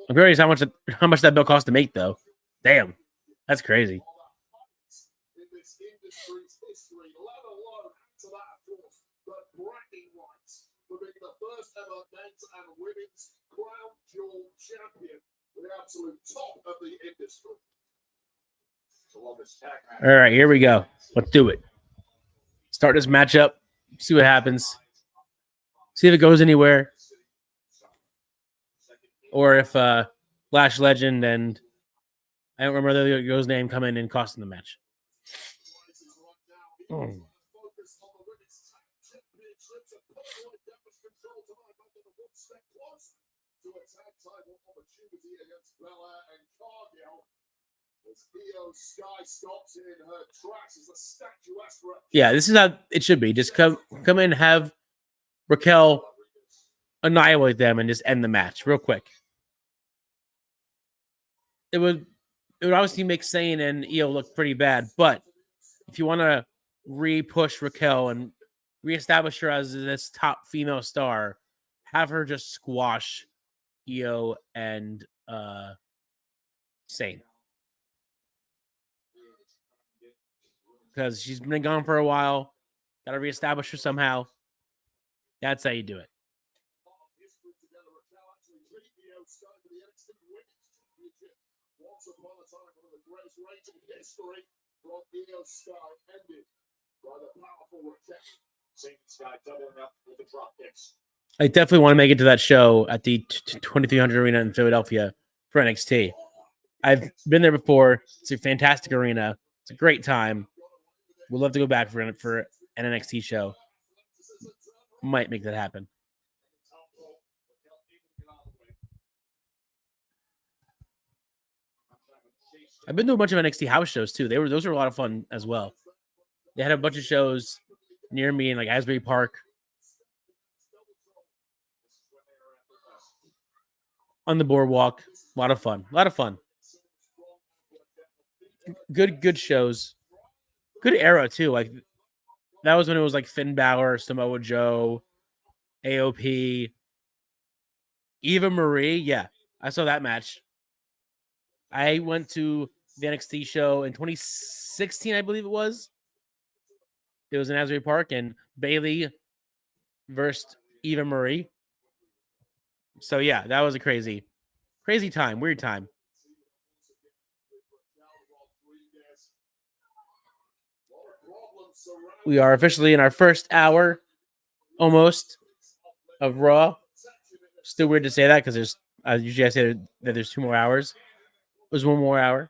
I'm curious how much that belt cost to make, though. Damn, that's crazy. And women's crown jewel champion, the absolute top of the industry. All right, here we go. Let's do it. Start this matchup. See what happens. See if it goes anywhere, or if Lash Legend and I don't remember the other girl's name come in and cost them the match. Yeah, this is how it should be. Just come in, have Raquel annihilate them, and just end the match real quick. It would obviously make Sane and Io look pretty bad, but if you want to re-push Raquel and reestablish her as this top female star, have her just squash Io and Sane. Because she's been gone for a while. Got to reestablish her somehow. That's how you do it. I definitely want to make it to that show at the 2300 Arena in Philadelphia for NXT. I've been there before. It's a fantastic arena. It's a great time. We'd love to go back for an NXT show. Might make that happen. I've been to a bunch of NXT house shows too. Those were a lot of fun as well. They had a bunch of shows near me in like Asbury Park, on the boardwalk. A lot of fun. Good shows. Good era too. Like that was when it was like Finn Balor, Samoa Joe, AOP, Eva Marie. Yeah, I saw that match. I went to the NXT show in 2016, I believe it was. It was in Asbury Park, and Bailey versus Eva Marie. So yeah, that was a crazy time, weird time. We are officially in our first hour, almost, of Raw. Still weird to say that because there's usually I say that there's 2 more hours. There's 1 more hour.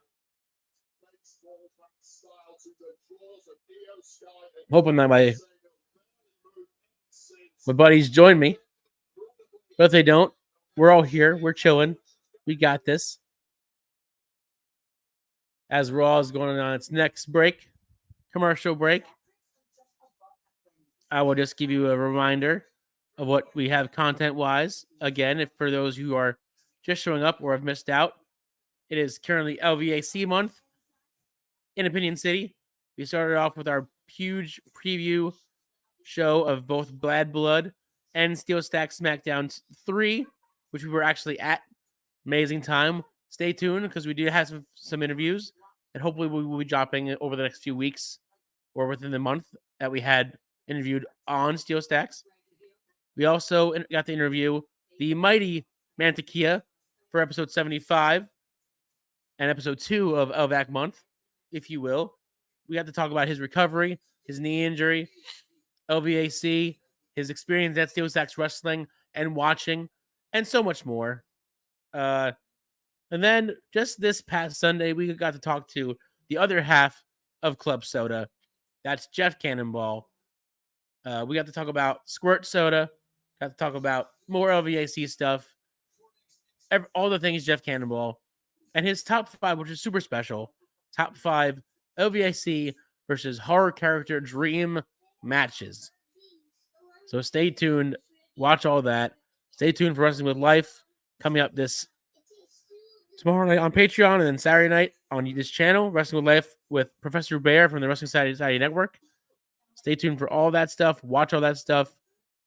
I'm hoping that my buddies join me. But if they don't, we're all here. We're chilling. We got this. As Raw is going on its next break, commercial break, I will just give you a reminder of what we have content-wise. Again, if for those who are just showing up or have missed out, it is currently LVAC month in Opinion City. We started off with our huge preview show of both Bad Blood and Steel Stack SmackDown 3, which we were actually at. Amazing time. Stay tuned because we do have some interviews, and hopefully we will be dropping over the next few weeks or within the month that we had interviewed on Steel Stacks. We also got to interview the mighty Mantequilla for episode 75 and episode 2 of LVAC month, if you will. We got to talk about his recovery, his knee injury, LVAC, his experience at Steel Stacks Wrestling and watching, and so much more. And then just this past Sunday, we got to talk to the other half of Club Soda. That's Jeff Cannonball. We got to talk about Squirt Soda. Got to talk about more LVAC stuff. All the things Jeff Cannonball. And his top 5, which is super special. Top 5 LVAC versus horror character dream matches. So stay tuned. Watch all that. Stay tuned for Wrestling with Life coming up this tomorrow night on Patreon, and then Saturday night on this channel, Wrestling with Life with Professor Bear from the Wrestling Society Network. Stay tuned for all that stuff. Watch all that stuff.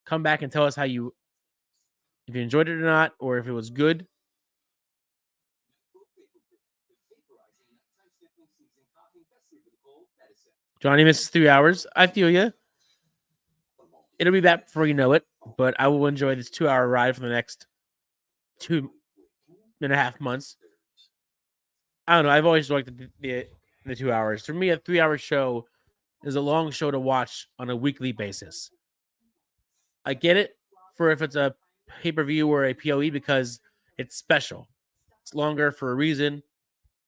Come back and tell us if you enjoyed it or not, or if it was good. Johnny misses 3 hours. I feel you. It'll be back before you know it, but I will enjoy this 2-hour ride for the next 2.5 months. I don't know. I've always liked the 2 hours. For me, a 3-hour show is a long show to watch on a weekly basis. I get it for if it's a pay-per-view or a PoE because it's special. It's longer for a reason.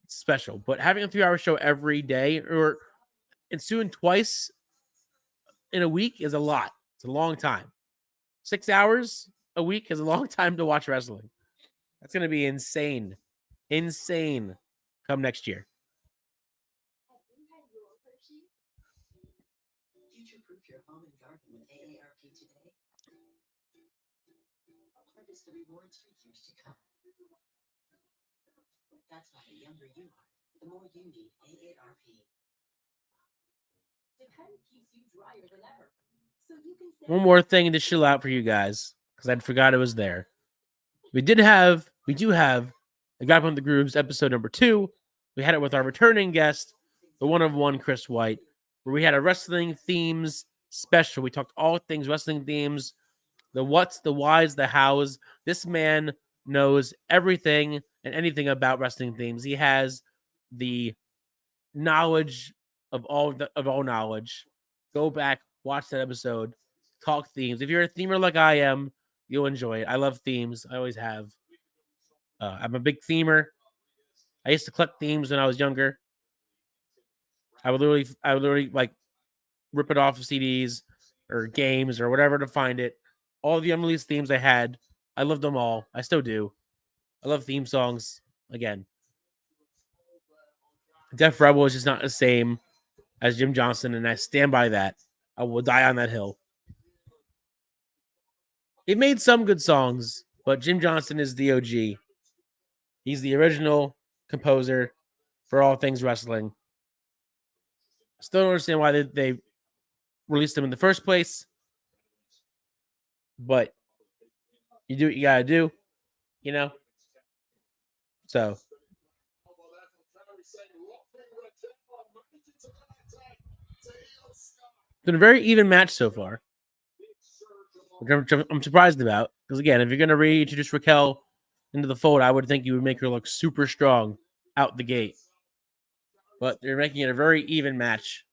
It's special. But having a 3-hour show every day or ensuing twice in a week is a lot. It's a long time. 6 hours a week is a long time to watch wrestling. That's going to be insane. Insane come next year. Future-proof your home and garden with AARP today. Harvest the rewards for years to come. That's why the younger you are, the more you need AARP. Depend keeps you drier than ever. So you can One more thing to chill out for you guys, because I forgot it was there. We do have the Guy from the Grooves episode number 2. We had it with our returning guest, the one of one Chris White, where we had a wrestling themes special. We talked all things wrestling themes, the what's, the whys, the hows. This man knows everything and anything about wrestling themes. He has the knowledge of all knowledge. Go back, watch that episode, talk themes. If you're a themer like I am, you'll enjoy it. I love themes. I always have. I'm a big themer. I used to collect themes when I was younger. I would literally like rip it off of CDs or games or whatever to find it. All the unreleased themes I had, I loved them all. I still do. I love theme songs. Again, Def Rebel is just not the same as Jim Johnston, and I stand by that. I will die on that hill. It made some good songs, but Jim Johnston is the OG. He's the original composer for all things wrestling. Still don't understand why they released him in the first place, but you do what you gotta do, you know? So. It's been a very even match so far, which I'm surprised about. Because again, if you're going to reintroduce Raquel into the fold, I would think you would make her look super strong out the gate. But they're making it a very even match.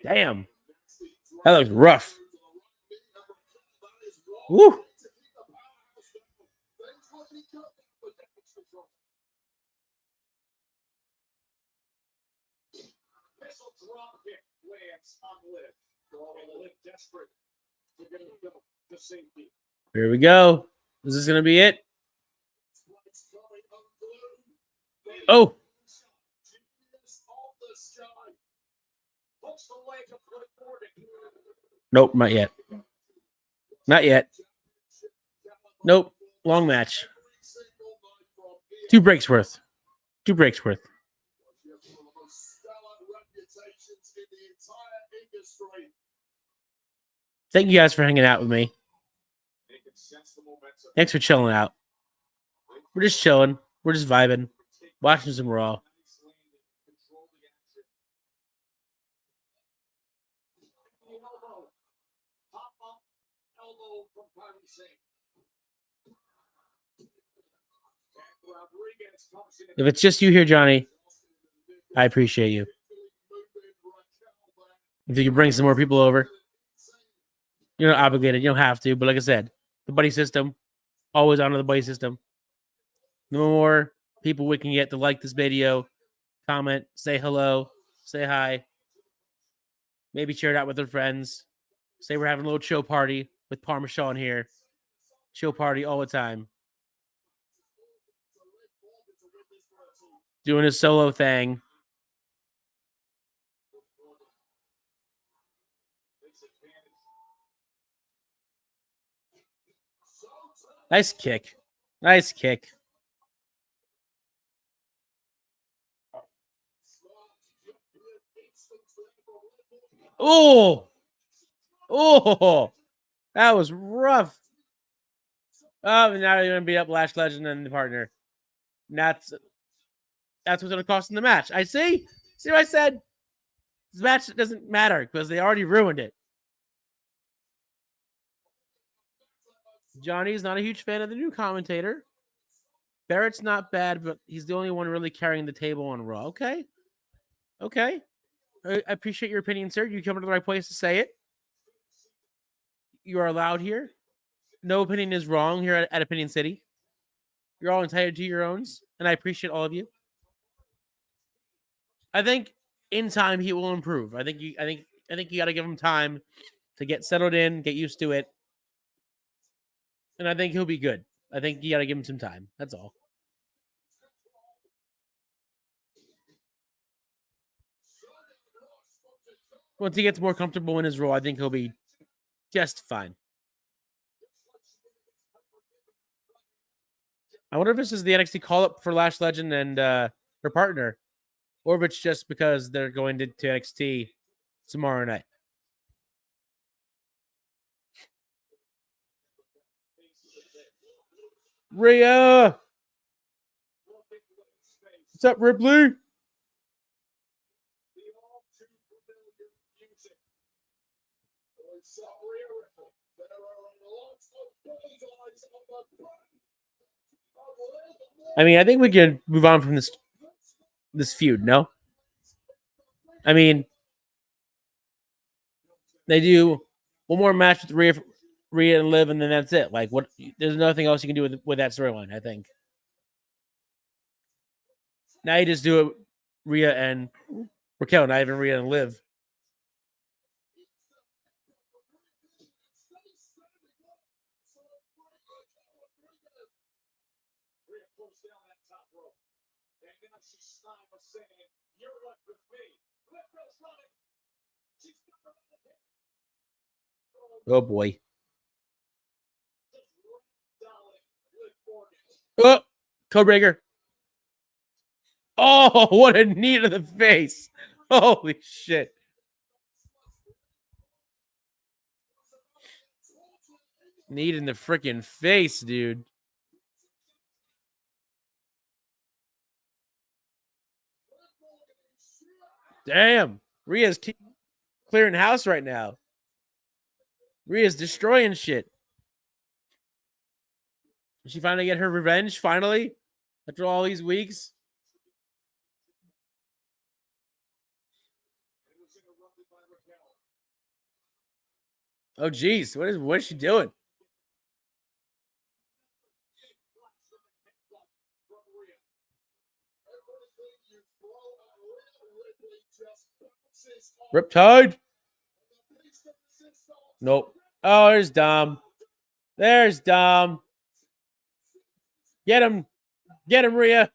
Damn. That looks rough. Woo. Here we go. Is this going to be it? Oh. Nope, not yet. Not yet. Nope. Long match. 2 breaks worth. 2 breaks worth. Thank you guys for hanging out with me. Thanks for chilling out. We're just chilling. We're just vibing. Watching some Raw. If it's just you here, Johnny, I appreciate you. If you can bring some more people over, you're not obligated. You don't have to. But like I said, the buddy system, always honor the buddy system. The more people we can get to like this video, comment, say hello, say hi, maybe share it out with their friends. Say we're having a little chill party with Parma Sean here. Chill party all the time. Doing his solo thing. Nice kick. Nice kick. Oh. Oh. That was rough. Oh, now you're going to beat up Lash Legend and the partner. And that's what's going to cost them the match. I see. See what I said? This match doesn't matter because they already ruined it. Johnny's not a huge fan of the new commentator. Barrett's not bad, but he's the only one really carrying the table on Raw. Okay. Okay. I appreciate your opinion, sir. You come to the right place to say it. You are allowed here. No opinion is wrong here at Opinion City. You're all entitled to your own, and I appreciate all of you. I think in time he will improve. I think you got to give him time to get settled in, get used to it, and I think he'll be good. I think you got to give him some time. That's all. Once he gets more comfortable in his role, I think he'll be just fine. I wonder if this is the NXT call-up for Lash Legend and her partner, or if it's just because they're going to NXT tomorrow night. Rhea! What's up, Ripley? I mean, I think we can move on from this feud, no? I mean, they do one more match with Rhea and Liv, and then that's it. Like, what? There's nothing else you can do with that storyline. I think. Now you just do it, Rhea and Raquel, not even Rhea and Liv. Oh boy. Oh, Codebreaker. Oh, what a knee to the face. Holy shit. Knee in the freaking face, dude. Damn. Rhea's clearing house right now. Rhea's destroying shit. Did she finally get her revenge? Finally? After all these weeks? Oh, geez. What is she doing? Riptide? Nope. Oh, there's Dom. There's Dom. Get him. Get him, Rhea.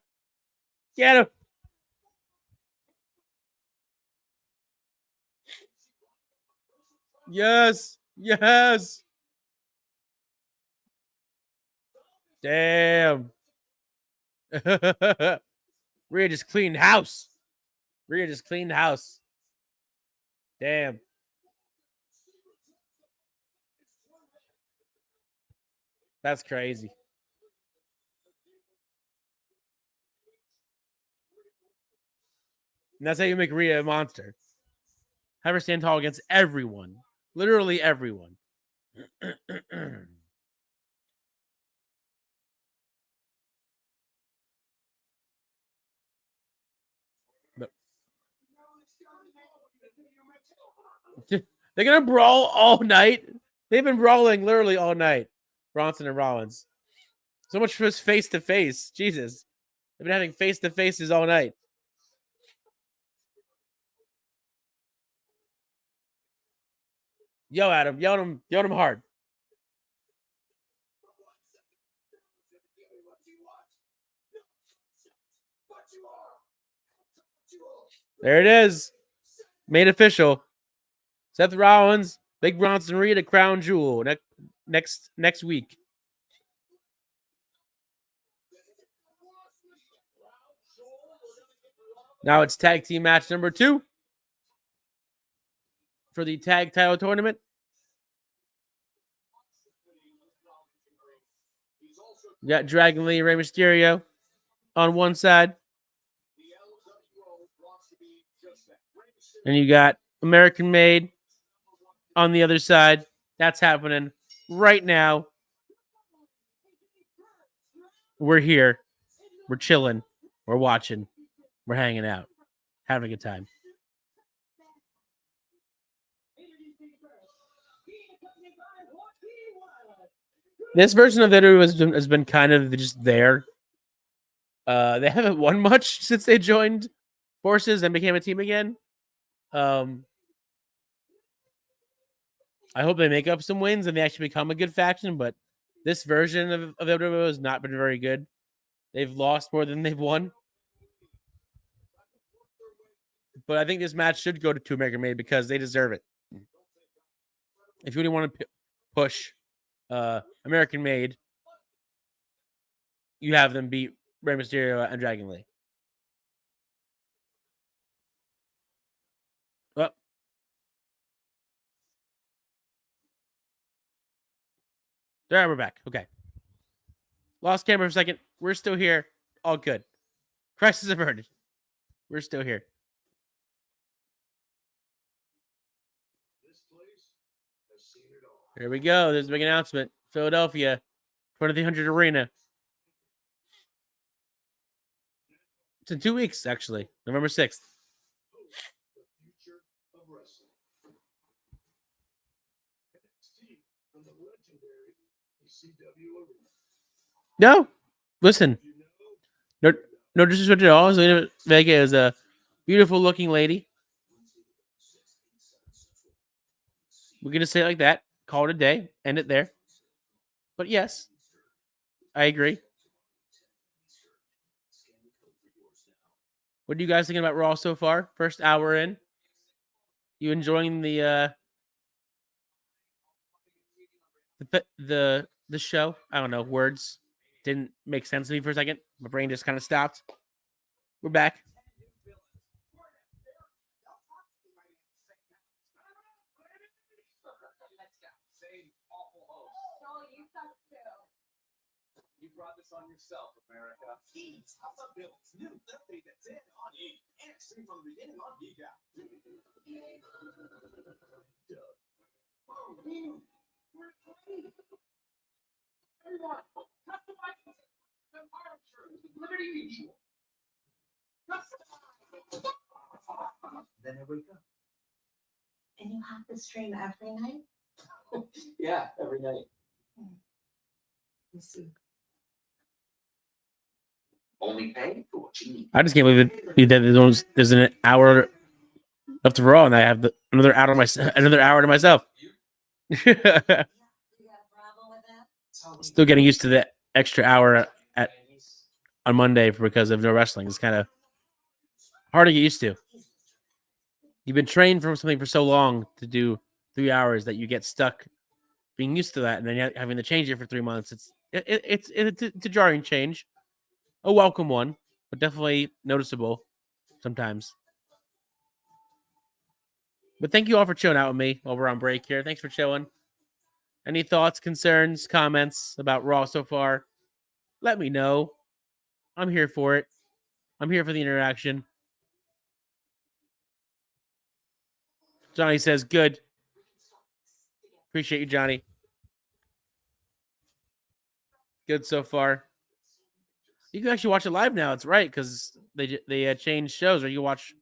Get him. Yes. Yes. Damn. Rhea just cleaned house. Rhea just cleaned house. Damn. That's crazy. And that's how you make Rhea a monster. Have her stand tall against everyone. Literally everyone. They're gonna brawl all night. They've been brawling literally all night. Bronson and Rollins. So much for his face to face. Jesus. They've been having face to faces all night. Yell at him. Yell at him hard. There it is. Made official. Seth Rollins, Big Bronson Reed, a crown jewel next week. Now it's tag team match number 2 for the tag title tournament. You got Dragon Lee, Rey Mysterio on one side. And you got American Made on the other side. That's happening right now. We're here. We're chilling. We're watching. We're hanging out. Having a good time. This version of video has been kind of just there. They haven't won much since they joined forces and became a team again. I hope they make up some wins and they actually become a good faction, but this version of WWE has not been very good. They've lost more than they've won. But I think this match should go to American Made because they deserve it. If you really want to push American Made, you have them beat Rey Mysterio and Dragon Lee. Oh. There, we're back. Okay. Lost camera for a second. We're still here. All good. Crisis averted. We're still here. Here we go. There's a big announcement. Philadelphia, 2300 Arena. It's in 2 weeks, actually. November 6th. No, listen. No disrespect at all. Zelina Vega is a beautiful looking lady. We're gonna say it like that. Call it a day. End it there. But yes, I agree. What are you guys thinking about Raw so far? First hour in. You enjoying the show? I don't know. Words didn't make sense to me for a second. My brain just kind of stopped. We're back. You brought this on yourself, America. How's Bill's new update that's in on E and stream from the beginning on Geek Out. Everyone, customize the arm shirt. Liberty Mutual. Then I wake up. And you have to stream every night? Yeah, every night. You see. Only pay for what you need. I just can't believe that there's an hour left to Raw, and I have another hour to myself. Still getting used to the extra hour on Monday because of no wrestling. It's kind of hard to get used to. You've been trained for something for so long to do 3 hours that you get stuck being used to that, and then having to change it for 3 months. It's a jarring change, a welcome one, but definitely noticeable sometimes. But thank you all for chilling out with me while we're on break here. Thanks for chilling. Any thoughts, concerns, comments about Raw so far? Let me know. I'm here for it. I'm here for the interaction. Johnny says, good. Appreciate you, Johnny. Good so far. You can actually watch it live now. It's right, because they changed shows, or you watch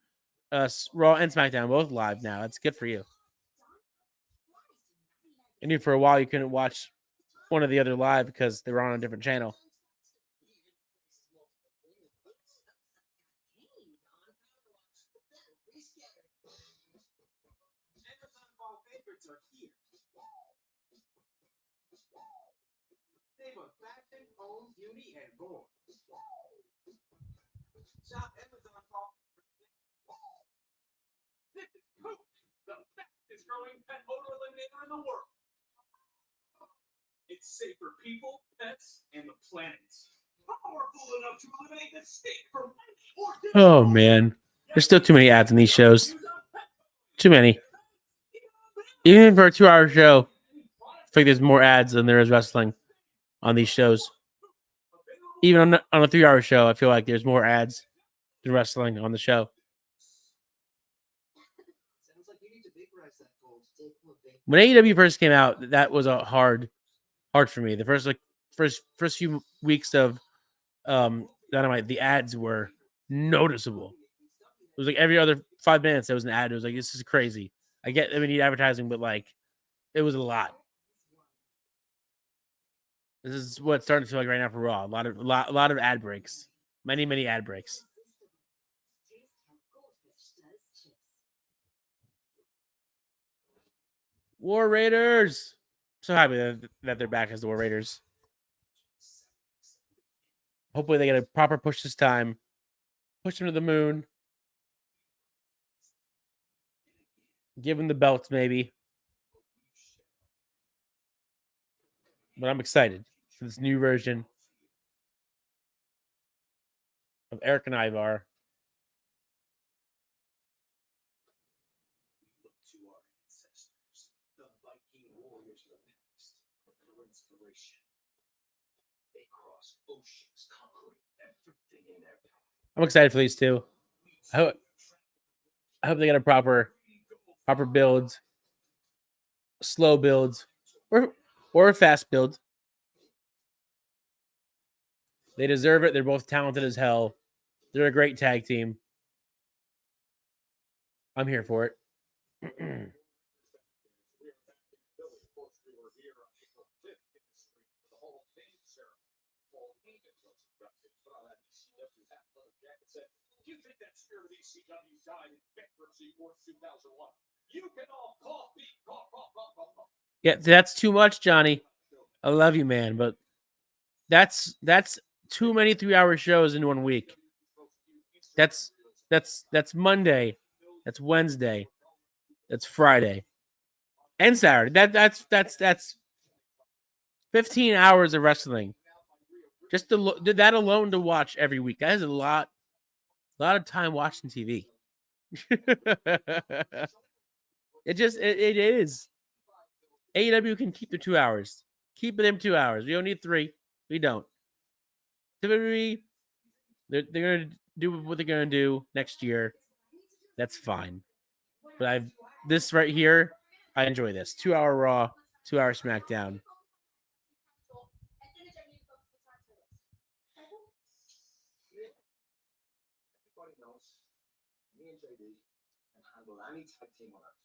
Raw and SmackDown both live now. That's good for you. I knew for a while you couldn't watch one or the other live because they were on a different channel. Home, beauty, and more. Shop Amazon Coffee. This is Poop, the fastest growing pet odor eliminator in the world. It's safe for people, pets, and the planet. Powerful enough to eliminate the stink from Oh, man. There's still too many ads in these shows. Too many. Even for a 2-hour show, I think there's more ads than there is wrestling on these shows. Even on a 3-hour show, I feel like there's more ads than wrestling on the show. When AEW first came out, that was a hard for me. The first few weeks of Dynamite, the ads were noticeable. It was like every other 5 minutes there was an ad. It was like, this is crazy. I get that we need advertising, but like, it was a lot. This is what it's starting to feel like right now for Raw. A lot of ad breaks. Many ad breaks. War Raiders. So happy that they're back as the War Raiders. Hopefully they get a proper push this time. Push them to the moon. Give them the belts, maybe. But I'm excited for this new version of Eric and Ivar. I'm excited for these two. I hope they get a proper build, slow build, or a fast build. They deserve it. They're both talented as hell. They're a great tag team. I'm here for it. You think that spirit of ECW died in bankruptcy or 2001? You can all cough. Yeah, that's too much, Johnny. I love you, man, but that's too many 3-hour shows in 1 week. That's Monday, that's Wednesday, that's Friday, and Saturday. That's 15 hours of wrestling. Just that alone to watch every week. That is a lot of time watching TV. It is. AEW can keep the 2 hours. Keep them 2 hours. We don't need 3. We don't. WWE, they're gonna do what they're gonna do next year. That's fine. But this right here, I enjoy this. 2-hour Raw, 2-hour SmackDown. Everybody knows me and JD can handle any tag team on earth.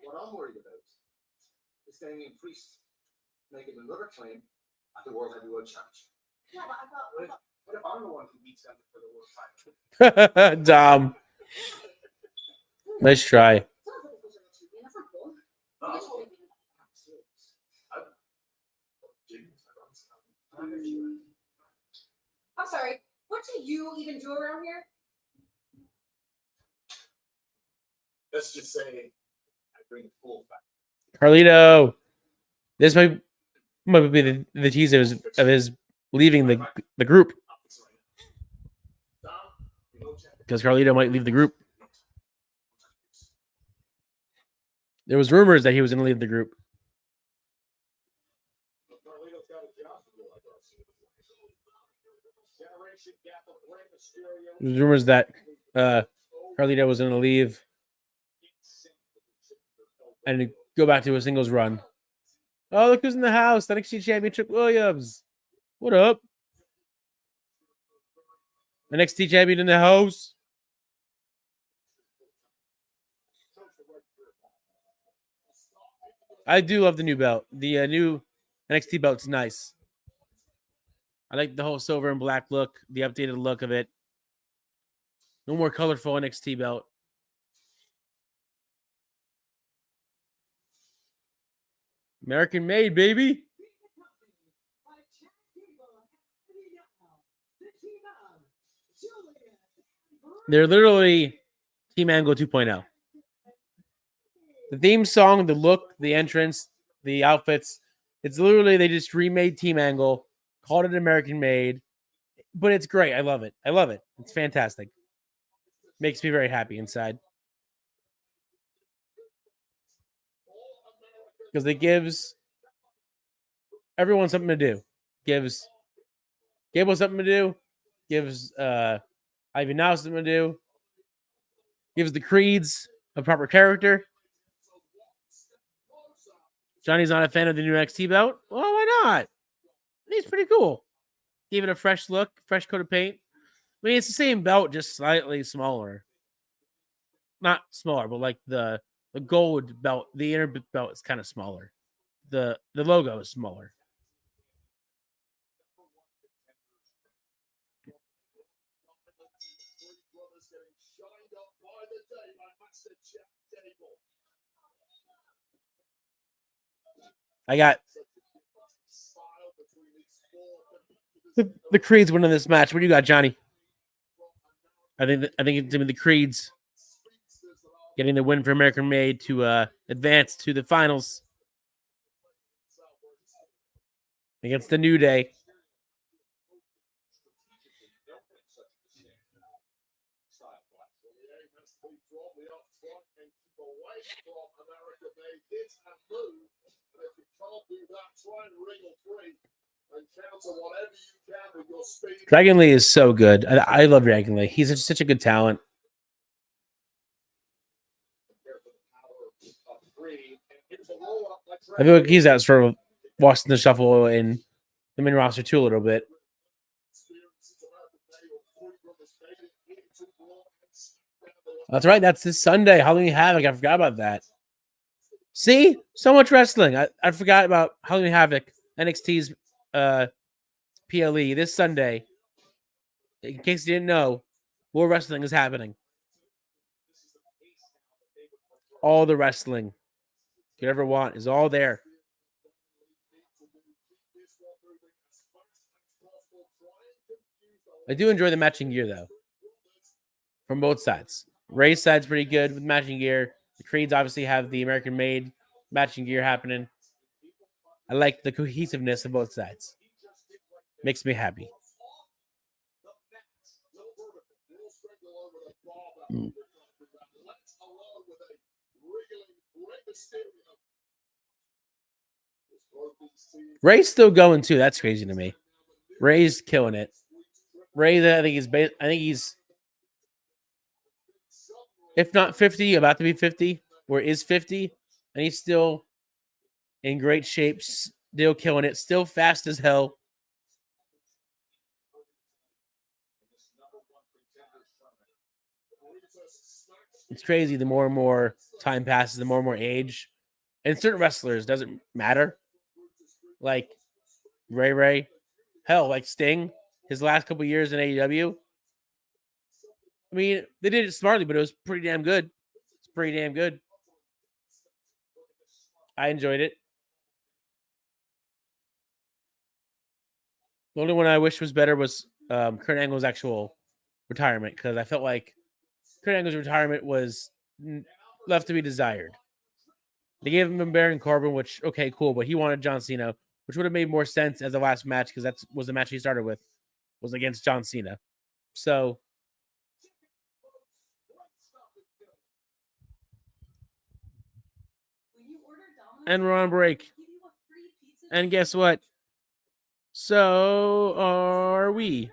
What I'm worried about is Damien Priest making another claim at the World Heavyweight Challenge. Yeah, but what if I'm the one who beats them for the world title? Dom. Nice try. I'm sorry. What do you even do around here? Let's just say I bring full back. Carlito. This might be the teaser of his leaving the group. Because Carlito might leave the group. There was rumors that he was going to leave the group. There's rumors that Carlito was going to leave and go back to a singles run. Oh, look who's in the house. The NXT champion, Trick Williams. What up? NXT champion in the house. I do love the new belt. The new NXT belt's nice. I like the whole silver and black look, the updated look of it. No more colorful NXT belt. American made, baby. They're literally Team Angle 2.0. The theme song, the look, the entrance, the outfits. It's literally, they just remade Team Angle, called it American made, but it's great. I love it. It's fantastic. Makes me very happy inside. Because it gives everyone something to do. Gives Gable something to do. Gives Ivy Now something to do. Gives the Creeds a proper character. Johnny's not a fan of the new NXT belt. Well, why not? He's pretty cool. Gave it a fresh look, fresh coat of paint. I mean, it's the same belt, just slightly smaller. Not smaller, but like the gold belt, the inner belt is kind of smaller. The logo is smaller. I got the Creeds winning this match. What do you got, Johnny? I think it's going to be the Creeds getting the win for American Made to advance to the finals against the New Day. Dragon Lee is so good. I love Dragon Lee. He's such a good talent. I feel like he's out sort of lost in the shuffle in the main roster too a little bit. That's right. That's this Sunday, Halloween Havoc. I forgot about that. See? So much wrestling. I forgot about Halloween Havoc, NXT's PLE this Sunday. In case you didn't know, more wrestling is happening. All the wrestling you could ever want is all there. I do enjoy the matching gear, though, from both sides. Ray's side's pretty good with matching gear. The Creeds obviously have the American-made matching gear happening. I like the cohesiveness of both sides. Makes me happy. Ray's still going too. That's crazy to me. Ray's killing it. Ray, I think he's, if not 50, about to be 50, or is 50, and he's still in great shape, still killing it, still fast as hell. It's crazy. The more and more time passes, the more and more age. And certain wrestlers doesn't matter. Like Ray. Hell, like Sting, his last couple years in AEW. I mean, they did it smartly, but it was pretty damn good. It's pretty damn good. I enjoyed it. The only one I wish was better was Kurt Angle's actual retirement, because I felt like Kurt Angle's retirement was left to be desired. They gave him Baron Corbin, which, okay, cool, but he wanted John Cena, which would have made more sense as the last match, because that was the match he started with, was against John Cena. So, and we're on break. And guess what? So are we.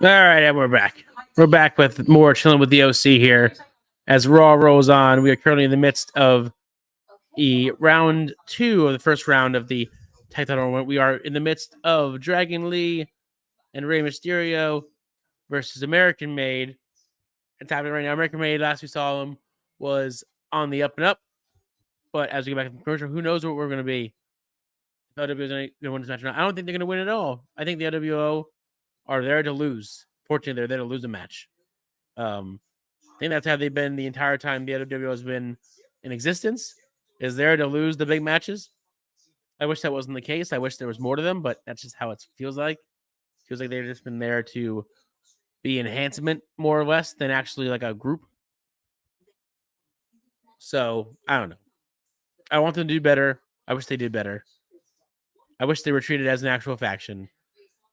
All right, and we're back. We're back with more Chilling with the OC here. As Raw rolls on, we are currently in the midst of the round 2 of the first round of the tag title tournament. We are in the midst of Dragon Lee and Rey Mysterio versus American Made. It's happening right now. American Made, last we saw him, was on the up and up. But as we get back to the commercial, who knows what we're going to be? If LWO is going to win this match or not. I don't think they're going to win at all. I think the LWO are there to lose. Fortunately, they're there to lose a match. I think that's how they've been the entire time the WWE has been in existence, is there to lose the big matches. I wish that wasn't the case. I wish there was more to them, but that's just how it feels like. It feels like they've just been there to be enhancement, more or less, than actually like a group. So, I don't know. I want them to do better. I wish they did better. I wish they were treated as an actual faction.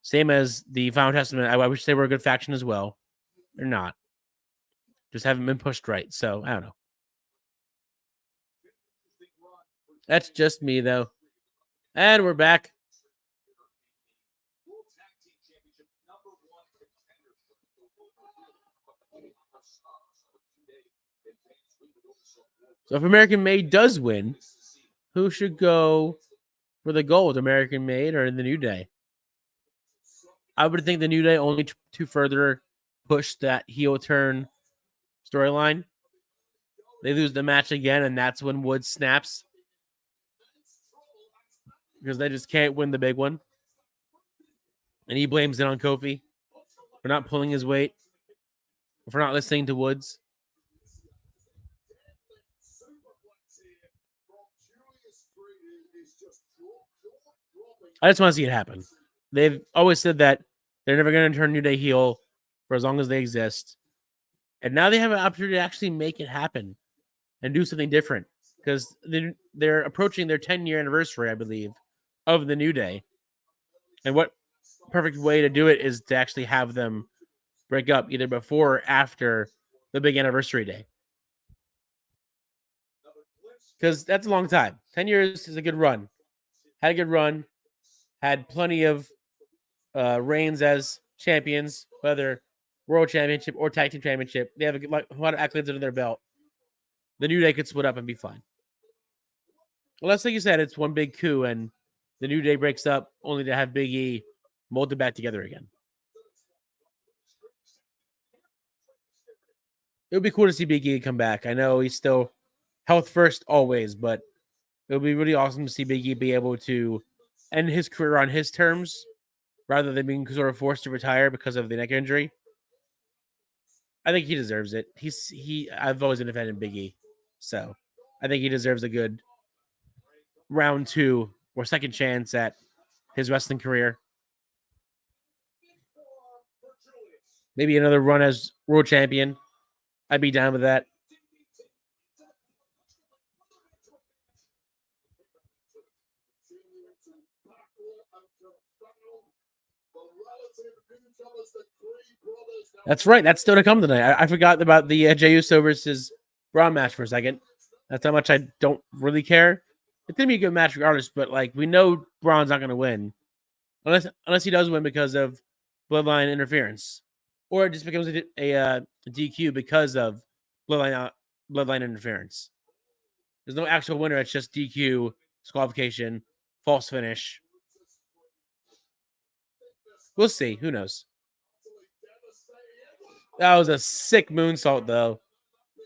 Same as the Final Testament. I wish they were a good faction as well. They're not. Just haven't been pushed right. So, I don't know. That's just me, though. And we're back. So if American Made does win, who should go for the gold, American Made or the New Day? I would think the New Day only to further push that heel turn storyline. They lose the match again, and that's when Woods snaps. Because they just can't win the big one. And he blames it on Kofi for not pulling his weight, for not listening to Woods. I just want to see it happen. They've always said that they're never going to turn New Day heel for as long as they exist. And now they have an opportunity to actually make it happen and do something different. Because they're approaching their 10-year anniversary, I believe, of the New Day. And what perfect way to do it is to actually have them break up either before or after the big anniversary day. Because that's a long time. 10 years is a good run. Had a good run. Had plenty of reigns as champions, whether World Championship or Tag Team Championship. They have a lot of accolades under their belt. The New Day could split up and be fine. Well, that's like you said, it's one big coup, and the New Day breaks up only to have Big E molded back together again. It would be cool to see Big E come back. I know he's still health first always, but it would be really awesome to see Big E be able to end his career on his terms rather than being sort of forced to retire because of the neck injury. I think he deserves it. I've always been a fan of Big E, so I think he deserves a good round 2 or second chance at his wrestling career. Maybe another run as world champion. I'd be down with that. That's right. That's still to come tonight. I forgot about the Jey Uso versus Braun match for a second. That's how much I don't really care. It's gonna be a good match regardless, but like we know Braun's not gonna win unless he does win because of bloodline interference, or it just becomes a DQ because of bloodline interference. There's no actual winner. It's just DQ, disqualification, false finish. We'll see. Who knows? That was a sick moonsault, though.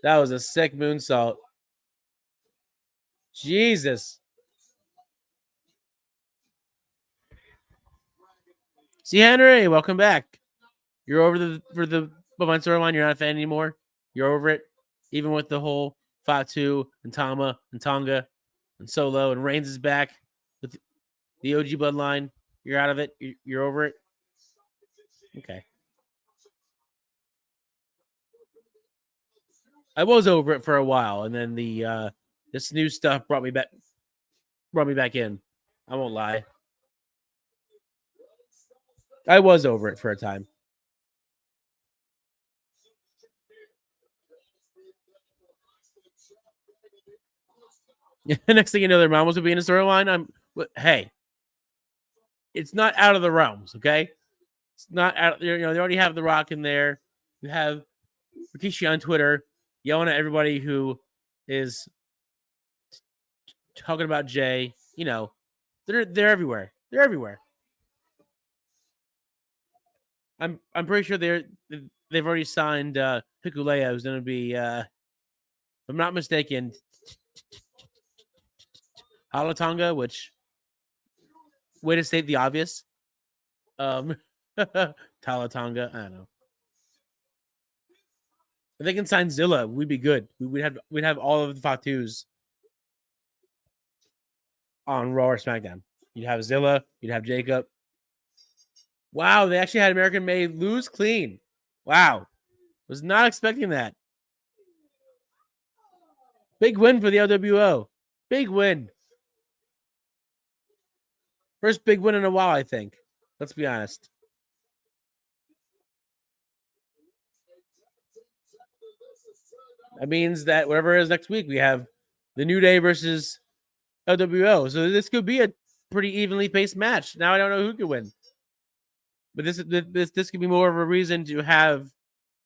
That was a sick moonsault. Jesus. See, Henry, welcome back. You're over for the Bloodline storyline. You're not a fan anymore. You're over it. Even with the whole Fatu and Tama and Tonga and Solo and Reigns is back with the OG Bloodline. You're out of it. You're over it. Okay. I was over it for a while, and then the this new stuff brought me back in. I won't lie. I was over it for a time. Next thing you know, their mom was to be in a storyline. Hey, it's not out of the realms, okay? It's not out. They already have The Rock in there. You have Rikishi on Twitter yelling at everybody who is talking about Jay. They're everywhere. They're everywhere. I'm pretty sure they've already signed Hikulea, who's going to be, if I'm not mistaken, Halatonga, which way to state the obvious. Talatonga, I don't know. If they can sign Zilla, we'd be good. We'd have all of the Fatus on Raw or SmackDown. You'd have Zilla, you'd have Jacob. Wow, they actually had American Made lose clean. Wow. Was not expecting that. Big win for the LWO. Big win. First big win in a while, I think. Let's be honest. That means that whatever it is next week, we have the New Day versus LWO. So this could be a pretty evenly paced match. Now I don't know who could win. But this could be more of a reason to have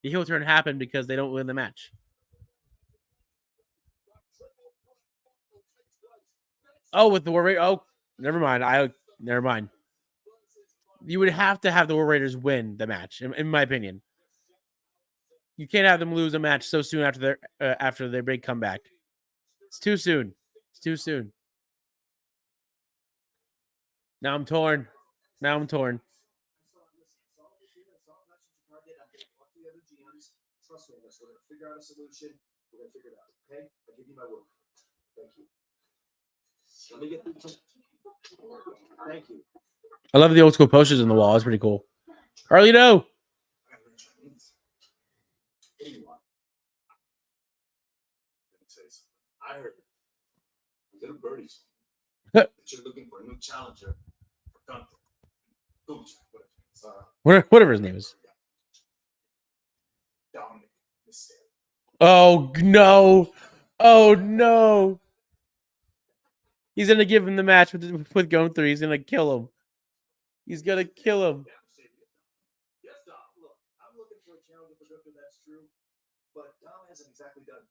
the heel turn happen because they don't win the match. Oh, with the War Raiders. Oh, never mind. Never mind. You would have to have the War Raiders win the match, in my opinion. You can't have them lose a match so soon after their big comeback. It's too soon. It's too soon. Now I'm torn. Trust me, we're gonna figure out a solution. We're gonna figure it out. Okay? I give you my word. Thank you. Let me get Thank you. I love the old school posters on the wall. That's pretty cool. Carlito. I heard little birdies. That you're looking for a new challenger for Gunther. Whatever his name is. Dominic. Oh no! Oh no! He's gonna give him the match with Gunther. He's gonna kill him. He's gonna kill him. Yes, Dom. Look, I'm looking for a challenger for Gunther. That's true, but Dom hasn't exactly done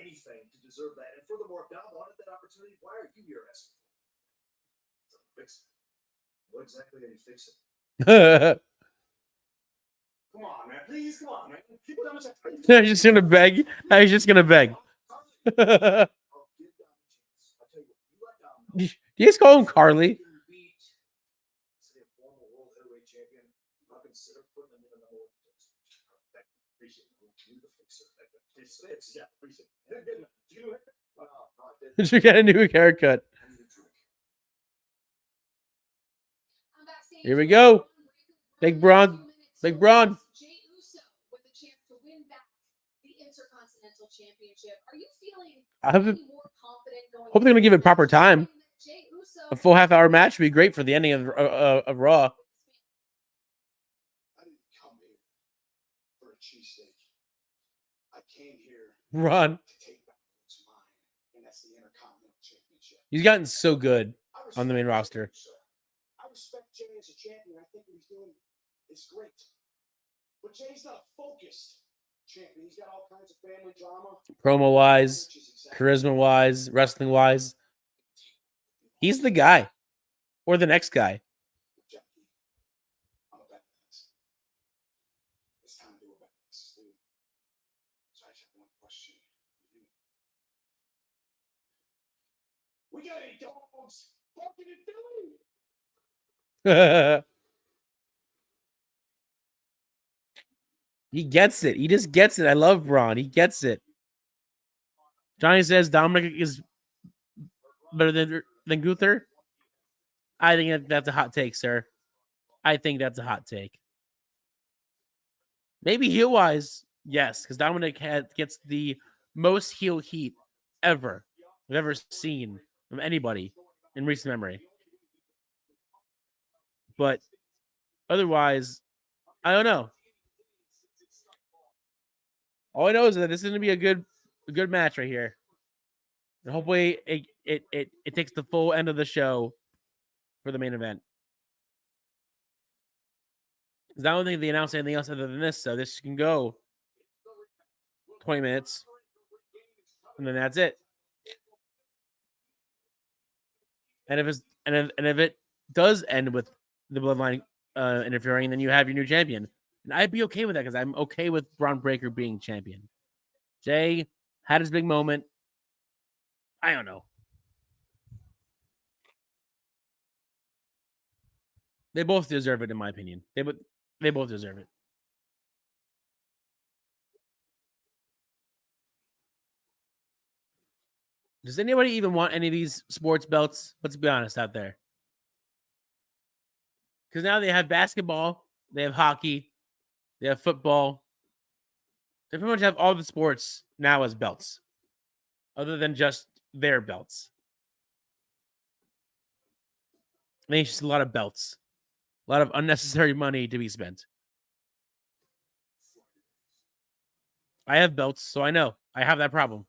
anything to deserve that. And furthermore, if Dom wanted that opportunity, why are you here asking? Fix it. What exactly are you fixing? Come on, man. Please, come on, man. People don't I'm just gonna beg. I'm just gonna beg. Do you guys call him Carly? Did you get a new haircut? Here we go. Big Braun. Big Braun. I hope they're going to give it proper time. A full half-hour match would be great for the ending of Raw. I didn't come here for a cheesesteak. I came here Run. to take back what's mine, and that's the Intercontinental Championship. He's gotten so good on the main roster. I respect Jay as a champion. I think what he's doing is great. But Jay's not a focused champion. He's got all kinds of family drama. Promo-wise, charisma-wise, wrestling-wise. He's the guy. Or the next guy. It's time to do a better test, dude. So I just have one question for you. We got any dogs barking at Philly? He gets it. He just gets it. I love Braun. He gets it. Johnny says Dominic is better than Gunther. I think that's a hot take, sir. I think that's a hot take. Maybe heel-wise, yes, because Dominic gets the most heel heat ever I've ever seen from anybody in recent memory. But otherwise, I don't know. All I know is that this is going to be a good match right here. And hopefully it takes the full end of the show for the main event. I don't think they announced anything else other than this, so this can go 20 minutes. And then that's it. And if it does end with the bloodline interfering, then you have your new champion. And I'd be okay with that because I'm okay with Braun Breaker being champion. Jay had his big moment. I don't know. They both deserve it, in my opinion. They both deserve it. Does anybody even want any of these sports belts? Let's be honest out there. Because now they have basketball, they have hockey, they have football. They pretty much have all the sports now as belts, other than just their belts. think it's just a lot of belts, a lot of unnecessary money to be spent. I have belts, so I know I have that problem.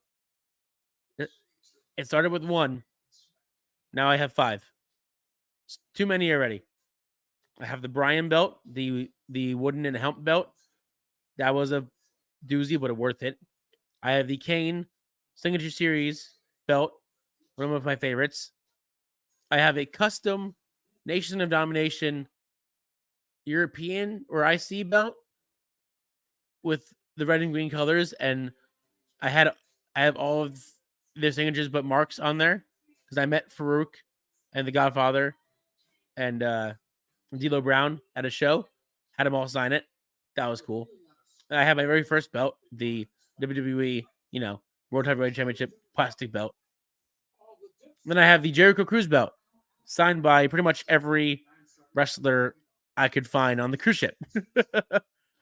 It started with 1. Now I have 5. It's too many already. I have the Bryan belt, the wooden and hemp belt. That was a doozy, but worth it. I have the Kane Signature Series belt, one of my favorites. I have a custom Nation of Domination European or IC belt with the red and green colors, and I have all of their signatures but marks on there because I met Farouk and the Godfather and D'Lo Brown at a show, had them all sign it. That was cool. And I have my very first belt, the WWE, World Heavyweight Championship plastic belt. Then I have the Jericho Cruise belt, signed by pretty much every wrestler I could find on the cruise ship.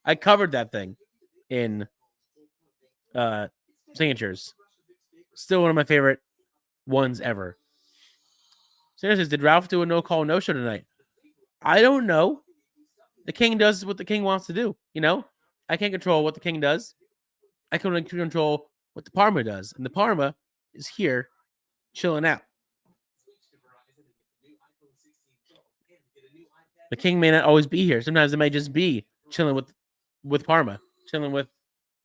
I covered that thing in signatures. Still one of my favorite ones ever. Sanders says, did Ralph do a no-call, no-show tonight? I don't know. The King does what the King wants to do, I can't control what the King does. I can only control what the Parma does. And the Parma is here chilling out. The King may not always be here. Sometimes it may just be chilling with Parma, chilling with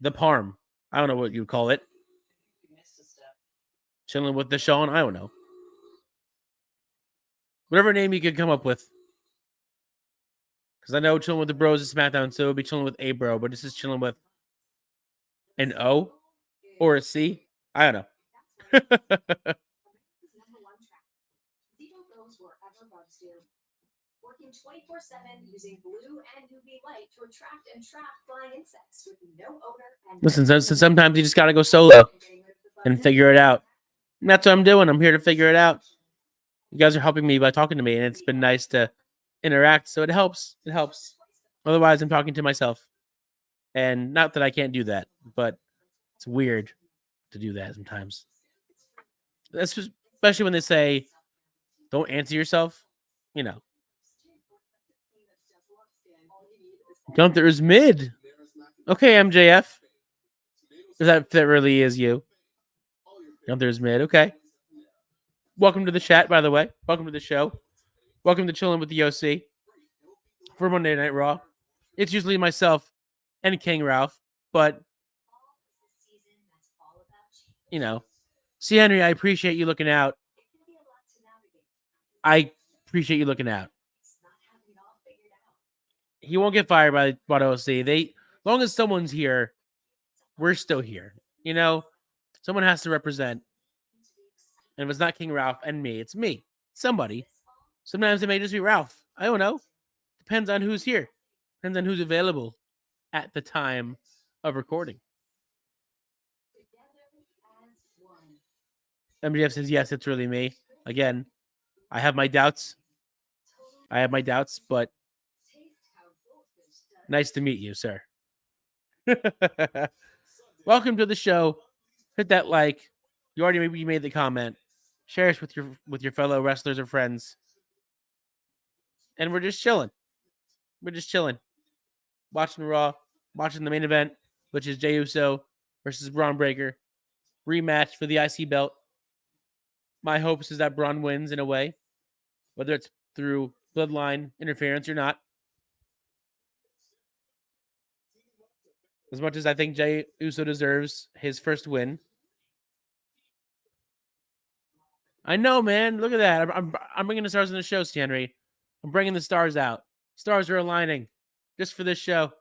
the Parm. I don't know what you'd call it. Chilling with the Sean. I don't know. Whatever name you could come up with. Because I know chilling with the bros is SmackDown, so it would be chilling with a bro, but this is chilling with an O or a C. I don't know. Working 24/7 using blue and UV light to attract and trap flying insects with no odor and Listen, sometimes you just got to go solo and figure it out. And that's what I'm doing. I'm here to figure it out. You guys are helping me by talking to me, and it's been nice to interact, so it helps. It helps. Otherwise, I'm talking to myself. And not that I can't do that, but it's weird to do that sometimes. That's especially when they say, don't answer yourself, Gunther is mid. Okay, MJF. If that really is you. Gunther is mid. Okay. Welcome to the chat, by the way. Welcome to the show. Welcome to Chillin' with the OC for Monday Night Raw. It's usually myself and King Ralph, but C. Henry, I appreciate you looking out. I appreciate you looking out. He won't get fired by OC. Long as someone's here, we're still here. Someone has to represent. And if it's not King Ralph and me, it's me. Somebody. Sometimes it may just be Ralph. I don't know. Depends on who's here. Depends on who's available at the time of recording. MJF says, yes, it's really me. Again, I have my doubts. But nice to meet you, sir. Welcome to the show. Hit that like. You already maybe made the comment. Share us with your fellow wrestlers or friends. And we're just chilling. Watching Raw, watching the main event, which is Jey Uso versus Braun Breaker. Rematch for the IC belt. My hopes is that Braun wins in a way, whether it's through bloodline interference or not. As much as I think Jey Uso deserves his first win. I know, man. Look at that. I'm bringing the stars in the show, C. Henry. I'm bringing the stars out. Stars are aligning just for this show.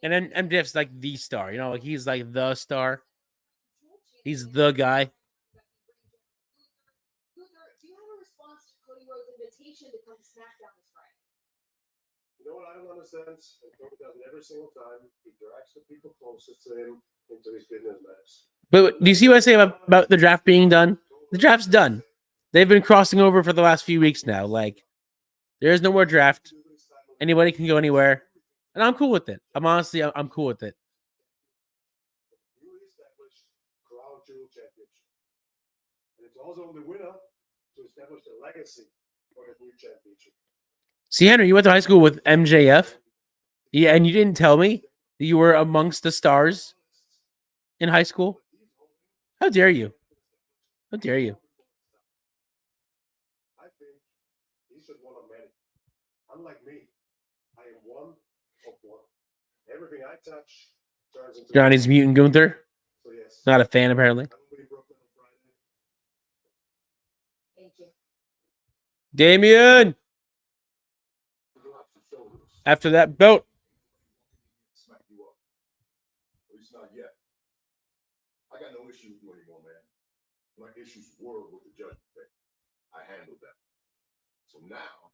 And then MJF's like the star. He's like the star. He's the guy. Do you have a response to Cody Rhodes' invitation to come to SmackDown this Friday? You know what I don't understand? Cody does it every single time. He directs the people closest to him into his business mess. But do you see what I say about the draft being done? The draft's done. They've been crossing over for the last few weeks now. There is no more draft. Anybody can go anywhere. And I'm cool with it. I'm cool with it. also on the winner to establish the legacy for the new championship. See, Henry, you went to high school with MJF. Yeah, and you didn't tell me that you were amongst the stars in high school. How dare you? How dare you? I think he's just one of many. Unlike me, I am one of one. Everything I touch turns into Johnny's mutant Gunther. So yes, Not a fan, apparently. everybody broke down on Friday. Thank you. Damien, after that belt. Smack you up. At least not yet. I got no issue with you anymore, man. My issues were with the judge thing. I handled that. So now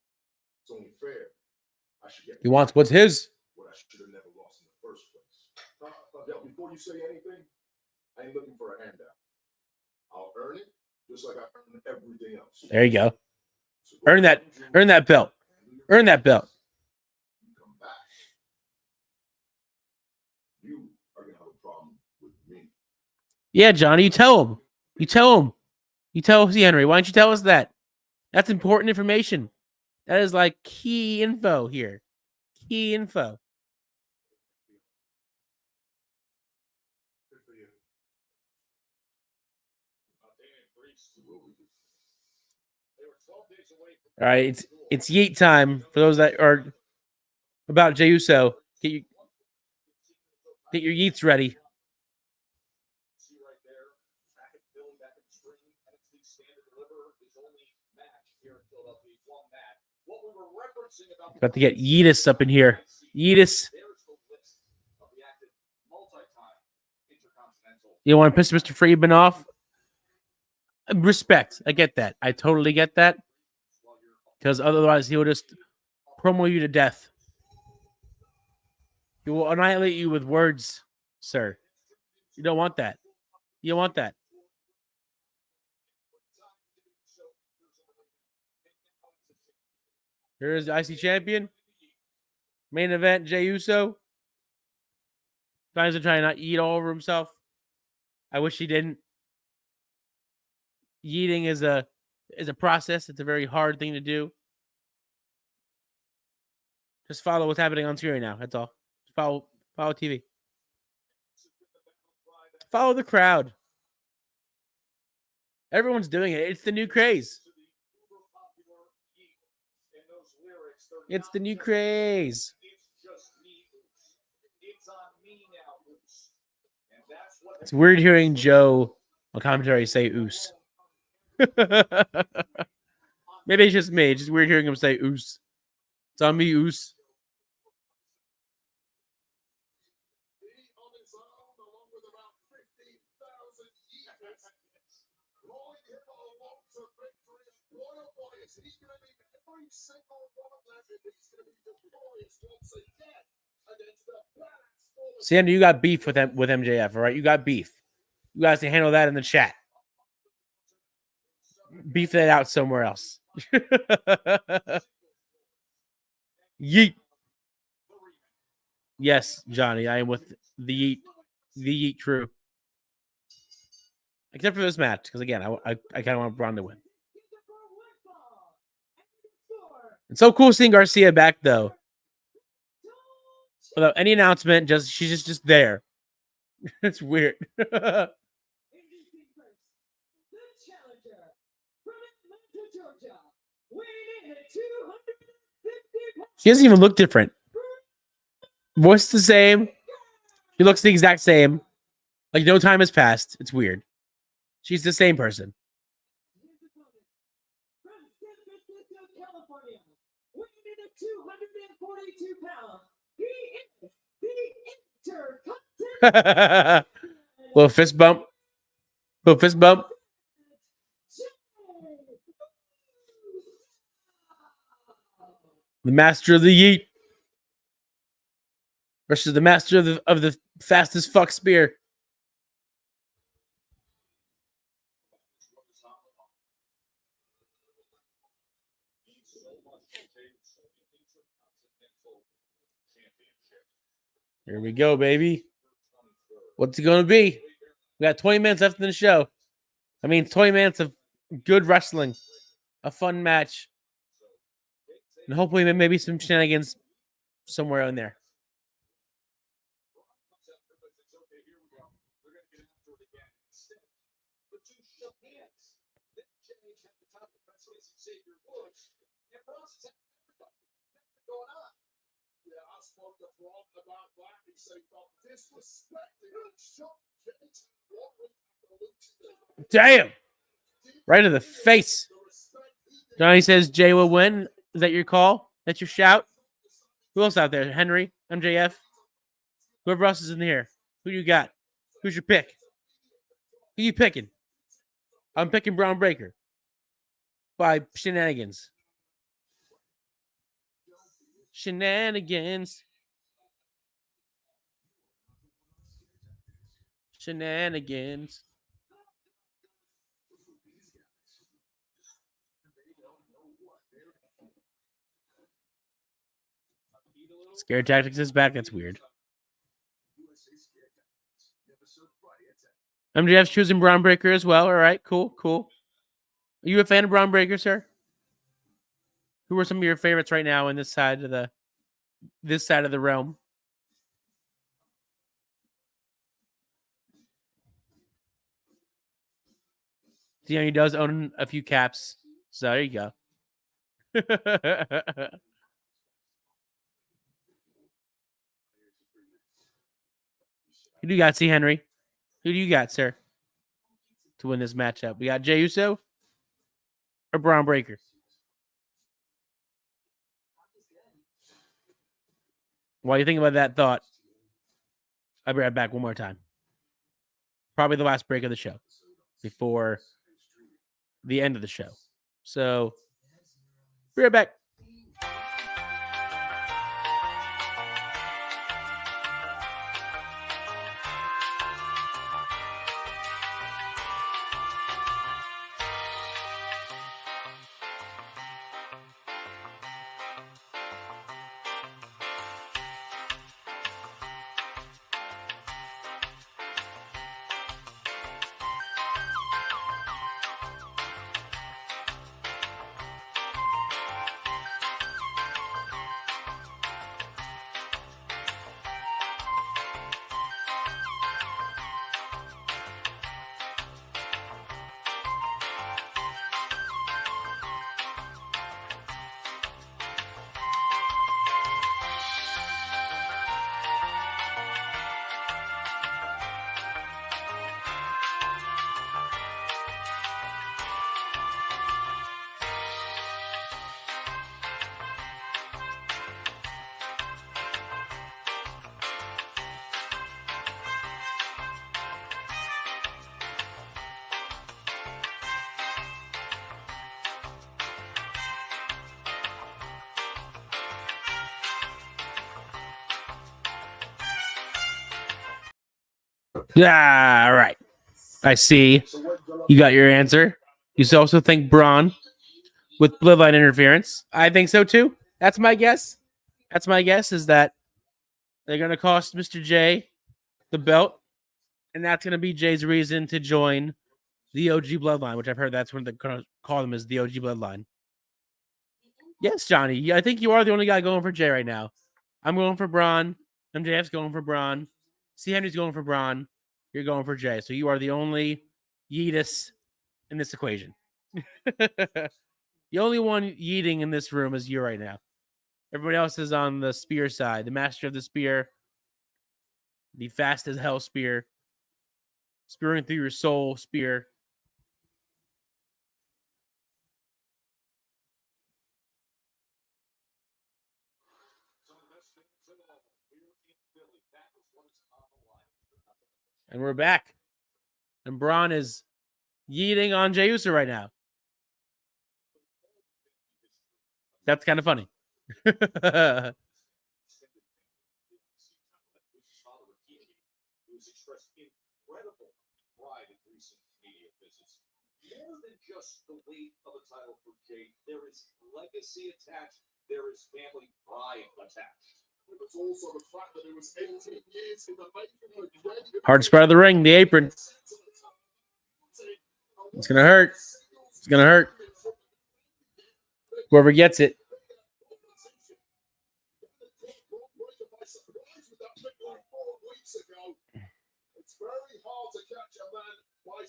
it's only fair. I should get He wants what's his. what I should have never lost in the first place. Yeah, before you say anything, I ain't looking for a handout. I'll earn it just like I earned everything else. There you go. So go Earn that. ahead and Earn that belt. handle your Earn that belt. You come back. You are gonna have a problem with me. Yeah, Johnny, you tell him. You tell him. You tell C. Henry. Why don't you tell us that? That's important information. That is like key info here. Key info. Good for you. All right, it's yeet time for those that are about Jey Uso. Get your yeets ready. See right there, back in Philly, back in the spring, NXT Stand and Deliver, his only match here in Philadelphia. He won that. What we were referencing about About to get Yeetus up in here. Yeetus. there's the list of the active multi-time intercontinental. You want to piss Mr. Friedman off? Respect. I get that. I totally get that. Because otherwise he will just promo you to death. He will annihilate you with words, sir. You don't want that. You don't want that. Here's the IC champion. Main event, Jey Uso. Trying to try and not eat all over himself. I wish he didn't. Yeeting is a process. It's a very hard thing to do. Just follow what's happening on screen right now. That's all. Follow TV. Follow the crowd. Everyone's doing it. It's the new craze. It's the new craze. It's weird hearing Joe on commentary say "oos." Maybe it's just me. It's just weird hearing him say "oos." It's on me, oos. Sander, you got beef with MJF, all right? You got beef. You guys can handle that in the chat. Beef that out somewhere else. Yeet. Yes, Johnny, I am with the Yeet crew. Except for this match, because again, I kind of want Braun to win. It's so cool seeing Garcia back though. Without any announcement, she's just there. It's weird. She doesn't even look different. Voice the same. She looks the exact same. Like no time has passed. It's weird. She's the same person. Little fist bump. Little fist bump. The master of the yeet versus the master of the fastest fuck spear. Here we go, baby. What's it going to be? We got 20 minutes left in the show. I mean, 20 minutes of good wrestling, a fun match, and hopefully maybe some shenanigans somewhere in there. Damn! Right to the face. Johnny says Jay will win. Is that your call? That's your shout? Who else out there? Henry? MJF? Whoever else is in here. Who you got? Who's your pick? Who you picking? I'm picking Braun Breaker. By shenanigans. Shenanigans. Shenanigans. Scare Tactics is back. That's weird. MJF's choosing Braun Breaker as well. All right, cool, cool. Are you a fan of Braun Breaker, sir? Who are some of your favorites right now in this side of the realm? You know, he does own a few caps, so there you go. Who do you got, C. Henry? Who do you got, sir, to win this matchup? We got Jey Uso or Braun Breaker? While you think about that thought, I'll be right back one more time. Probably the last break of the show before the end of the show. So, be right back. Yeah, all right. I see. You got your answer. You also think Braun with bloodline interference. I think so too. That's my guess. That's my guess is that they're going to cost Mr. J the belt, and that's going to be Jay's reason to join the OG Bloodline, which I've heard that's what they're going to call them as the OG Bloodline. Yes, Johnny. I think you are the only guy going for Jay right now. I'm going for Braun. MJF's going for Braun. C. Henry's going for Braun. You're going for Jay. So you are the only Yeetus in this equation. The only one yeeting in this room is you right now. Everybody else is on the spear side. The master of the spear. The fast as hell spear. Spearing through your soul spear. And we're back. And Braun is yeeting on Jey Uso right now. That's kind of funny. More than just the weight of a title for Jake, there is legacy attached. There is family pride attached. It's also the fact that it was 18 years in the making. Hardest part of the ring, the apron. It's gonna hurt. It's gonna hurt. Whoever gets it.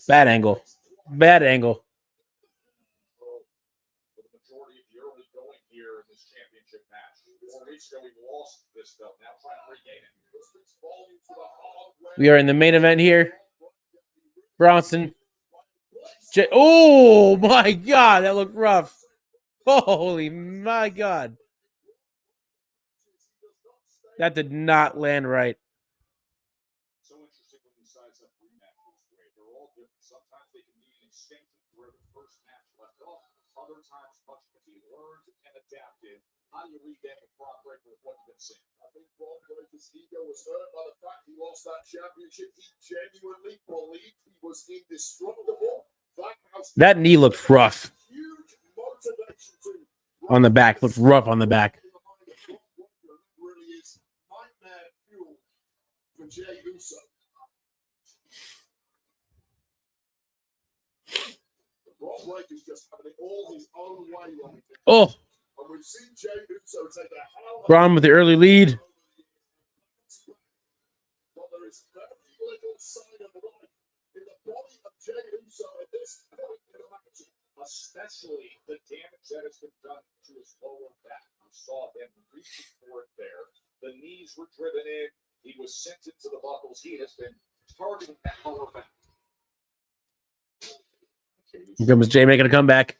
Bad angle. Bad angle. For the majority of the early going here in this championship match. 4 weeks ago, we lost this belt. Now trying to regain it. We are in the main event here. Bronson. Oh my God, that looked rough. Holy my God. That did not land right. So interesting when these sides have rematches this way. They're all different. Sometimes they can be an extension where the first match left off. Other times, much can be learned and adapted. How do you regain a Brock Breaker with what you've been seeing? I think Brock Breaker's ego was hurt by the fact he lost that championship. He genuinely believed he was indestructible. That knee looked rough. On the back. Looked rough on the back. Really is nightmare fuel for Jey Uso. Brock Breaker's just having it all his own way right now. Oh. And we've seen Jey Uso take a hell of a Braun with the early lead. but there is very little sign of life in the body of Jey Uso at this point in the match. Especially the damage that has been done to his lower back. You saw him reaching for it there. The knees were driven in. He was sent into the buckles. He has been targeting that lower back. Here comes Jay making a comeback.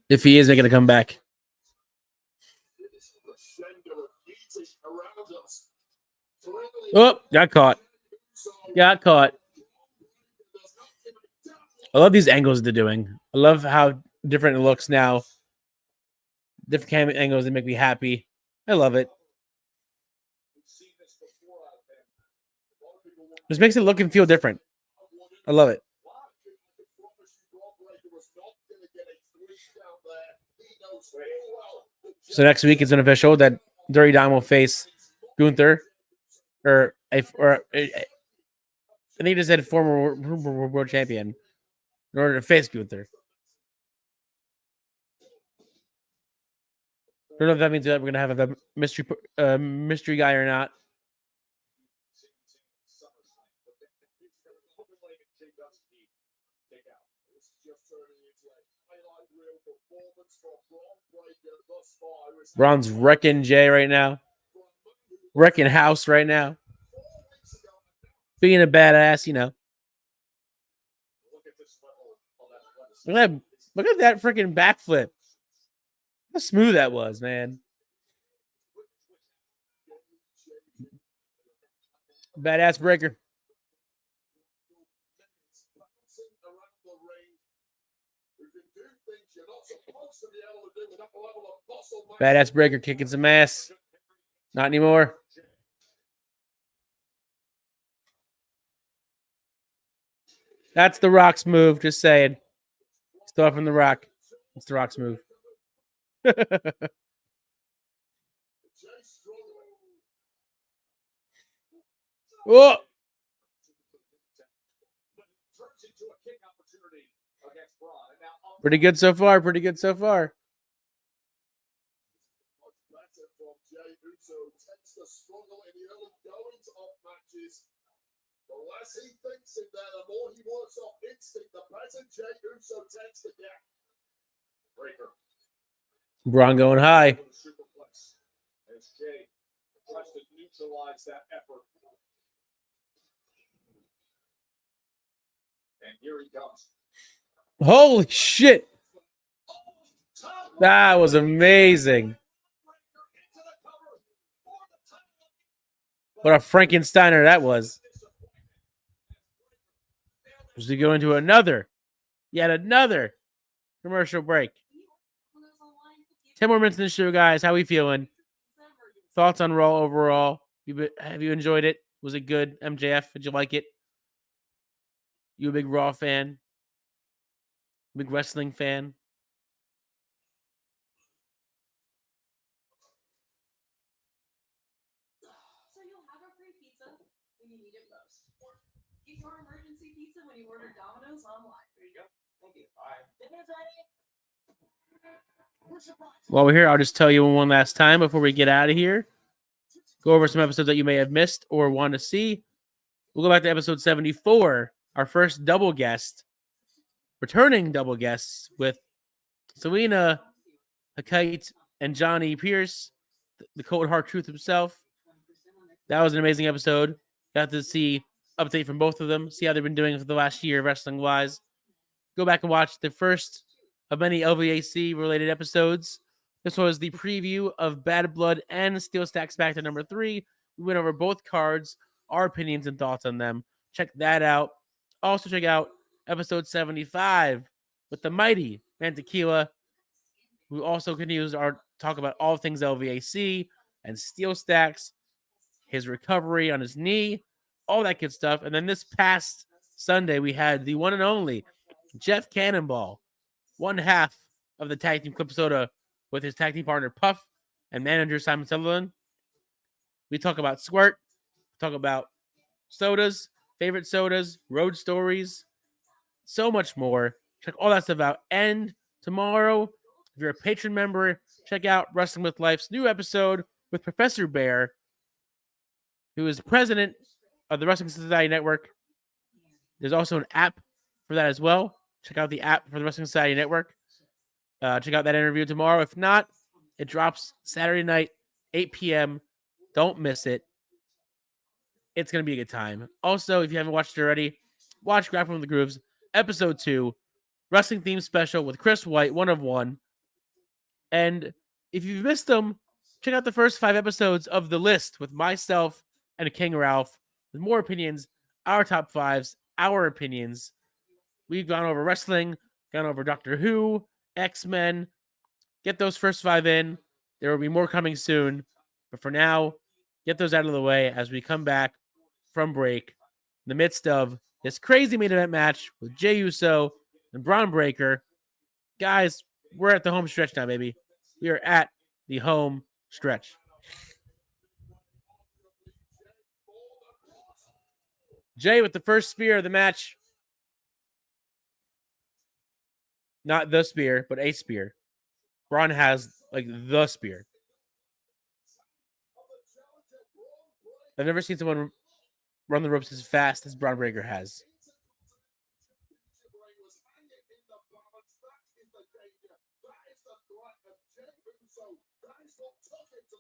If he is making a comeback. Oh, got caught. Got caught. I love these angles they're doing. I love how different it looks now. Different camera angles that make me happy. I love it. Just makes it look and feel different. I love it. So next week it's unofficial that Dirty Dom will face Gunther, I think he said former world champion, in order to face Gunther. Don't know if that means that we're gonna have a mystery guy or not. Braun's wrecking Jay right now. Wrecking house right now. Being a badass, you know. Look at that freaking backflip. How smooth that was, man. Badass breaker. Badass breaker kicking some ass. Not anymore. That's the Rock's move. Just saying. Still from the Rock. It's the Rock's move. Oh. Pretty good so far. Pretty good so far. The less he thinks in there, the more he works off instinct. The better Jey Uso tends to get. Breaker. Braun going high. As Jey tries to neutralize that effort. And here he comes. Holy shit. That was amazing. What a Frankensteiner that was. As we go into yet another commercial break. 10 more minutes in the show, guys. How we feeling? Thoughts on Raw overall? Have you enjoyed it? Was it good? MJF, did you like it? You a big Raw fan? Big wrestling fan? So you'll have a free pizza when you need it most. Get your emergency pizza when you order Domino's online. There you go. Thank you. Bye. While we're here, I'll just tell you one last time before we get out of here. Go over some episodes that you may have missed or want to see. We'll go back to episode 74, our first double guest, returning double guests with Selena Hakite and Johnny Pierce, the cold hard truth himself. That was an amazing episode. Got to see update from both of them, see how they've been doing for the last year wrestling wise. Go back and watch the first of many LVAC related episodes. This was the preview of Bad Blood and Steel Stacks back to number 3. We went over both cards, our opinions and thoughts on them. Check that out. Also check out episode 75 with the mighty Man Tequila, who also continues our talk about all things LVAC and Steel Stacks, his recovery on his knee, all that good stuff. And then this past Sunday, we had the one and only Jeff Cannonball, one half of the tag team Club Soda with his tag team partner Puff and manager Simon Sutherland. We talk about Squirt, talk about sodas, favorite sodas, road stories, so much more. Check all that stuff out. And tomorrow, if you're a patron member, check out Wrestling with Life's new episode with Professor Bear, who is president of the Wrestling Society Network. There's also an app for that as well. Check out the app for the Wrestling Society Network. Check out that interview tomorrow. If not, it drops Saturday night, 8 p.m. Don't miss it. It's going to be a good time. Also, if you haven't watched it already, watch Grappling with the Grooves, episode 2, wrestling theme special with Chris White, 1 of 1. And if you've missed them, check out the first 5 episodes of The List with myself and King Ralph with more opinions, our top 5s, our opinions. We've gone over wrestling, gone over Doctor Who, X-Men. Get those first 5 in. There will be more coming soon. But for now, get those out of the way as we come back from break in the midst of this crazy main event match with Jey Uso and Braun Breaker. Guys, we're at the home stretch now, baby. We are at the home stretch. Jey with the first spear of the match. Not the spear, but a spear. Braun has, like, the spear. I've never seen someone run the ropes as fast as Braun Breaker has.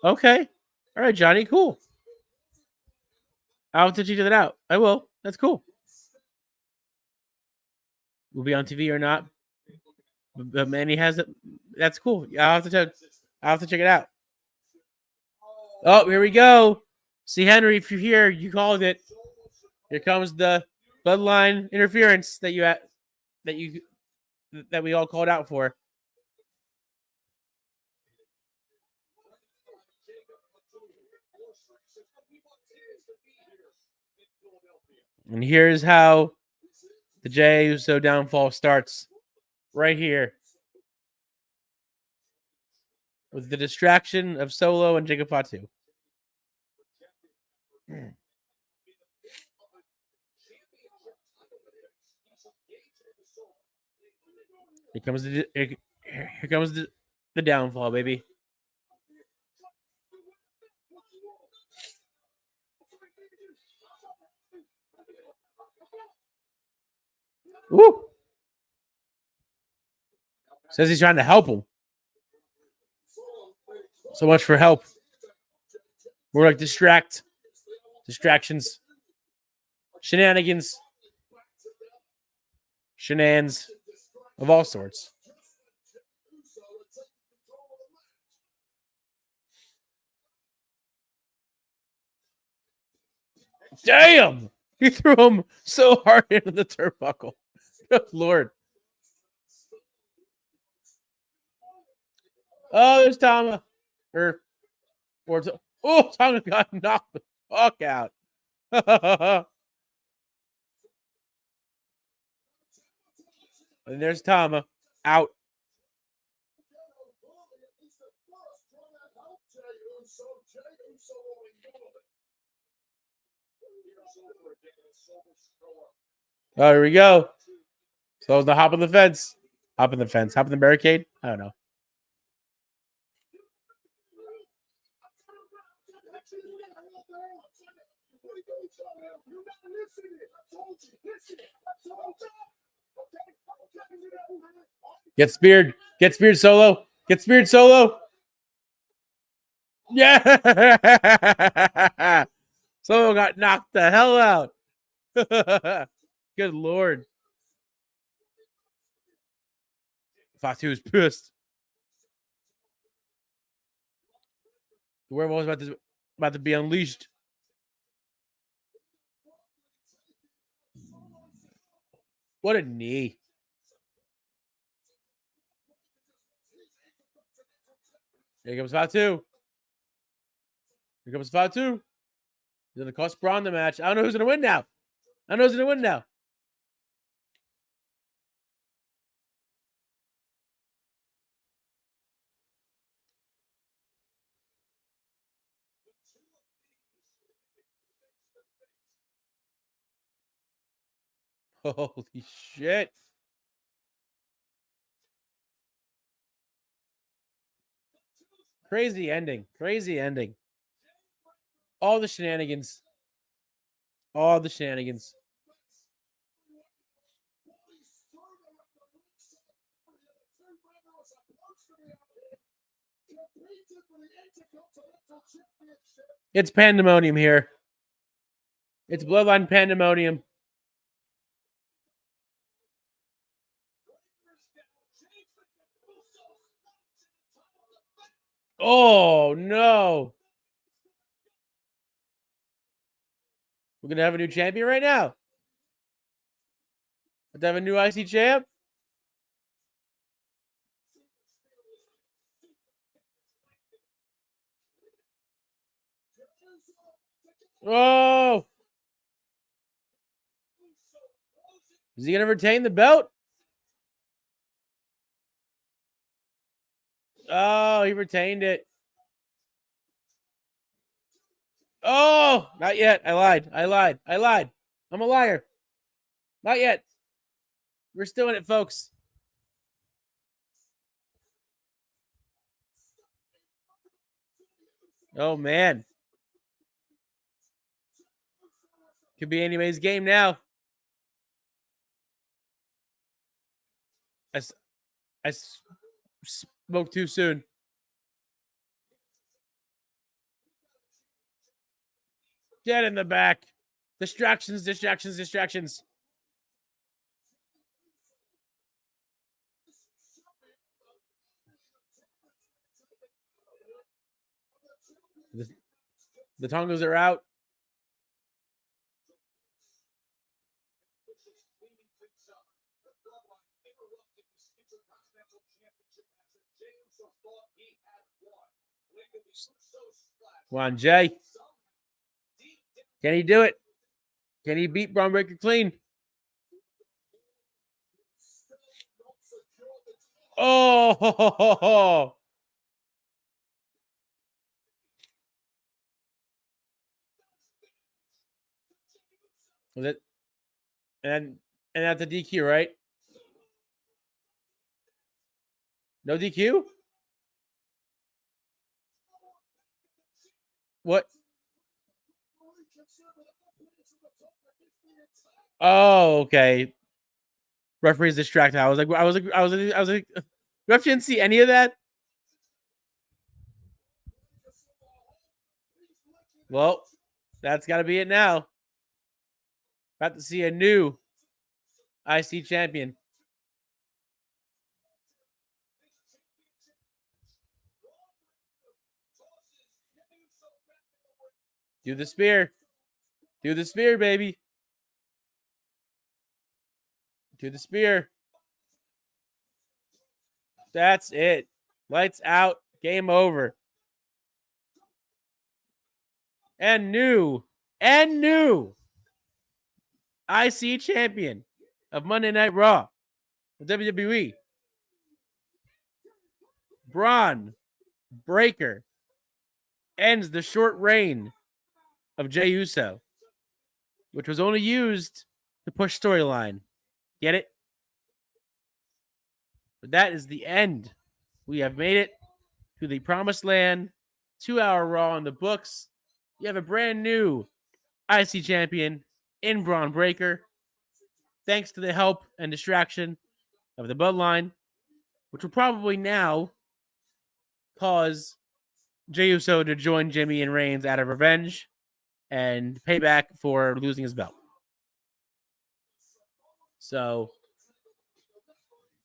Okay. All right, Johnny. Cool. I'll have to check that out. I will. That's cool. We'll be on TV or not. But Manny has it. That's cool. I'll have to check it out. Oh, here we go. See, Henry, if you're here, you called it. Here comes the bloodline interference that we all called out for. And here's how the Jey Uso downfall starts. Right here. With the distraction of Solo and Jacob Fatu. Here comes the downfall, baby. Woo! Says he's trying to help him. So much for help. More like distractions, shenanigans, shenanigans of all sorts. Damn! He threw him so hard into the turnbuckle. Good Lord. Oh, there's Tama. Tama got knocked the fuck out. And there's Tama out. Oh, here we go. So it's the hop on the fence. Hop in the fence. Hop in the barricade. I don't know. Get speared. Get speared solo. Get speared solo. Yeah. Solo got knocked the hell out. Good Lord. Fatu's pissed. The werewolf is about to be unleashed. What a knee. Here comes Fatu. Here comes Fatu. He's going to cost Braun the match. I don't know who's going to win now. I don't know who's going to win now. Holy shit. Crazy ending. Crazy ending. All the shenanigans. All the shenanigans. It's pandemonium here. It's bloodline pandemonium. Oh, no. We're going to have a new champion right now. Let's have a new IC champ. Oh. Is he going to retain the belt? Oh, he retained it. Oh, not yet. I lied. I'm a liar. Not yet. We're still in it, folks. Oh, man. Could be anybody's game now. I spoke too soon. Get in the back. Distractions. The Tongos are out. Come on, Jay. Can he do it? Can he beat Braun Breaker clean? Oh! Was it? And that's a DQ, right? No DQ? What? Oh, okay. Referee's distracted. I was like, ref didn't see any of that. Well, that's got to be it now. About to see a new IC champion. Do the spear. Do the spear, baby. Do the spear. That's it. Lights out. Game over. And new IC champion of Monday Night Raw, the WWE, Braun Breaker, ends the short reign of Jey Uso, which was only used to push storyline. Get it? But that is the end. We have made it to the promised land. 2-hour Raw in the books. You have a brand new IC champion in Braun Breaker. Thanks to the help and distraction of the Bloodline, which will probably now cause Jey Uso to join Jimmy and Reigns out of revenge and payback for losing his belt. So,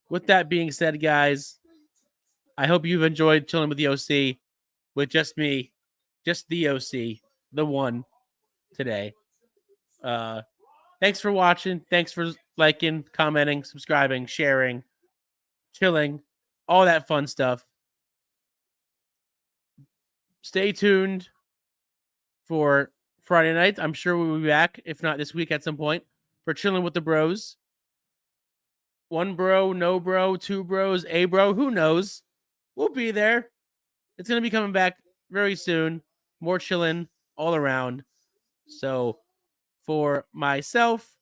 with that being said, guys, I hope you've enjoyed chilling with the OC with just me, just the OC, the one today. Thanks for watching. Thanks for liking, commenting, subscribing, sharing, chilling, all that fun stuff. Stay tuned for Friday night. I'm sure we'll be back, if not this week at some point, for Chilling with the Bros. One bro, no bro, two bros, a bro, who knows? We'll be there. It's going to be coming back very soon. More chilling all around. So for myself,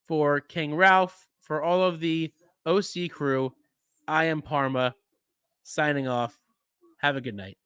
for King Ralph, for all of the OC crew, I am Parma, signing off. Have a good night.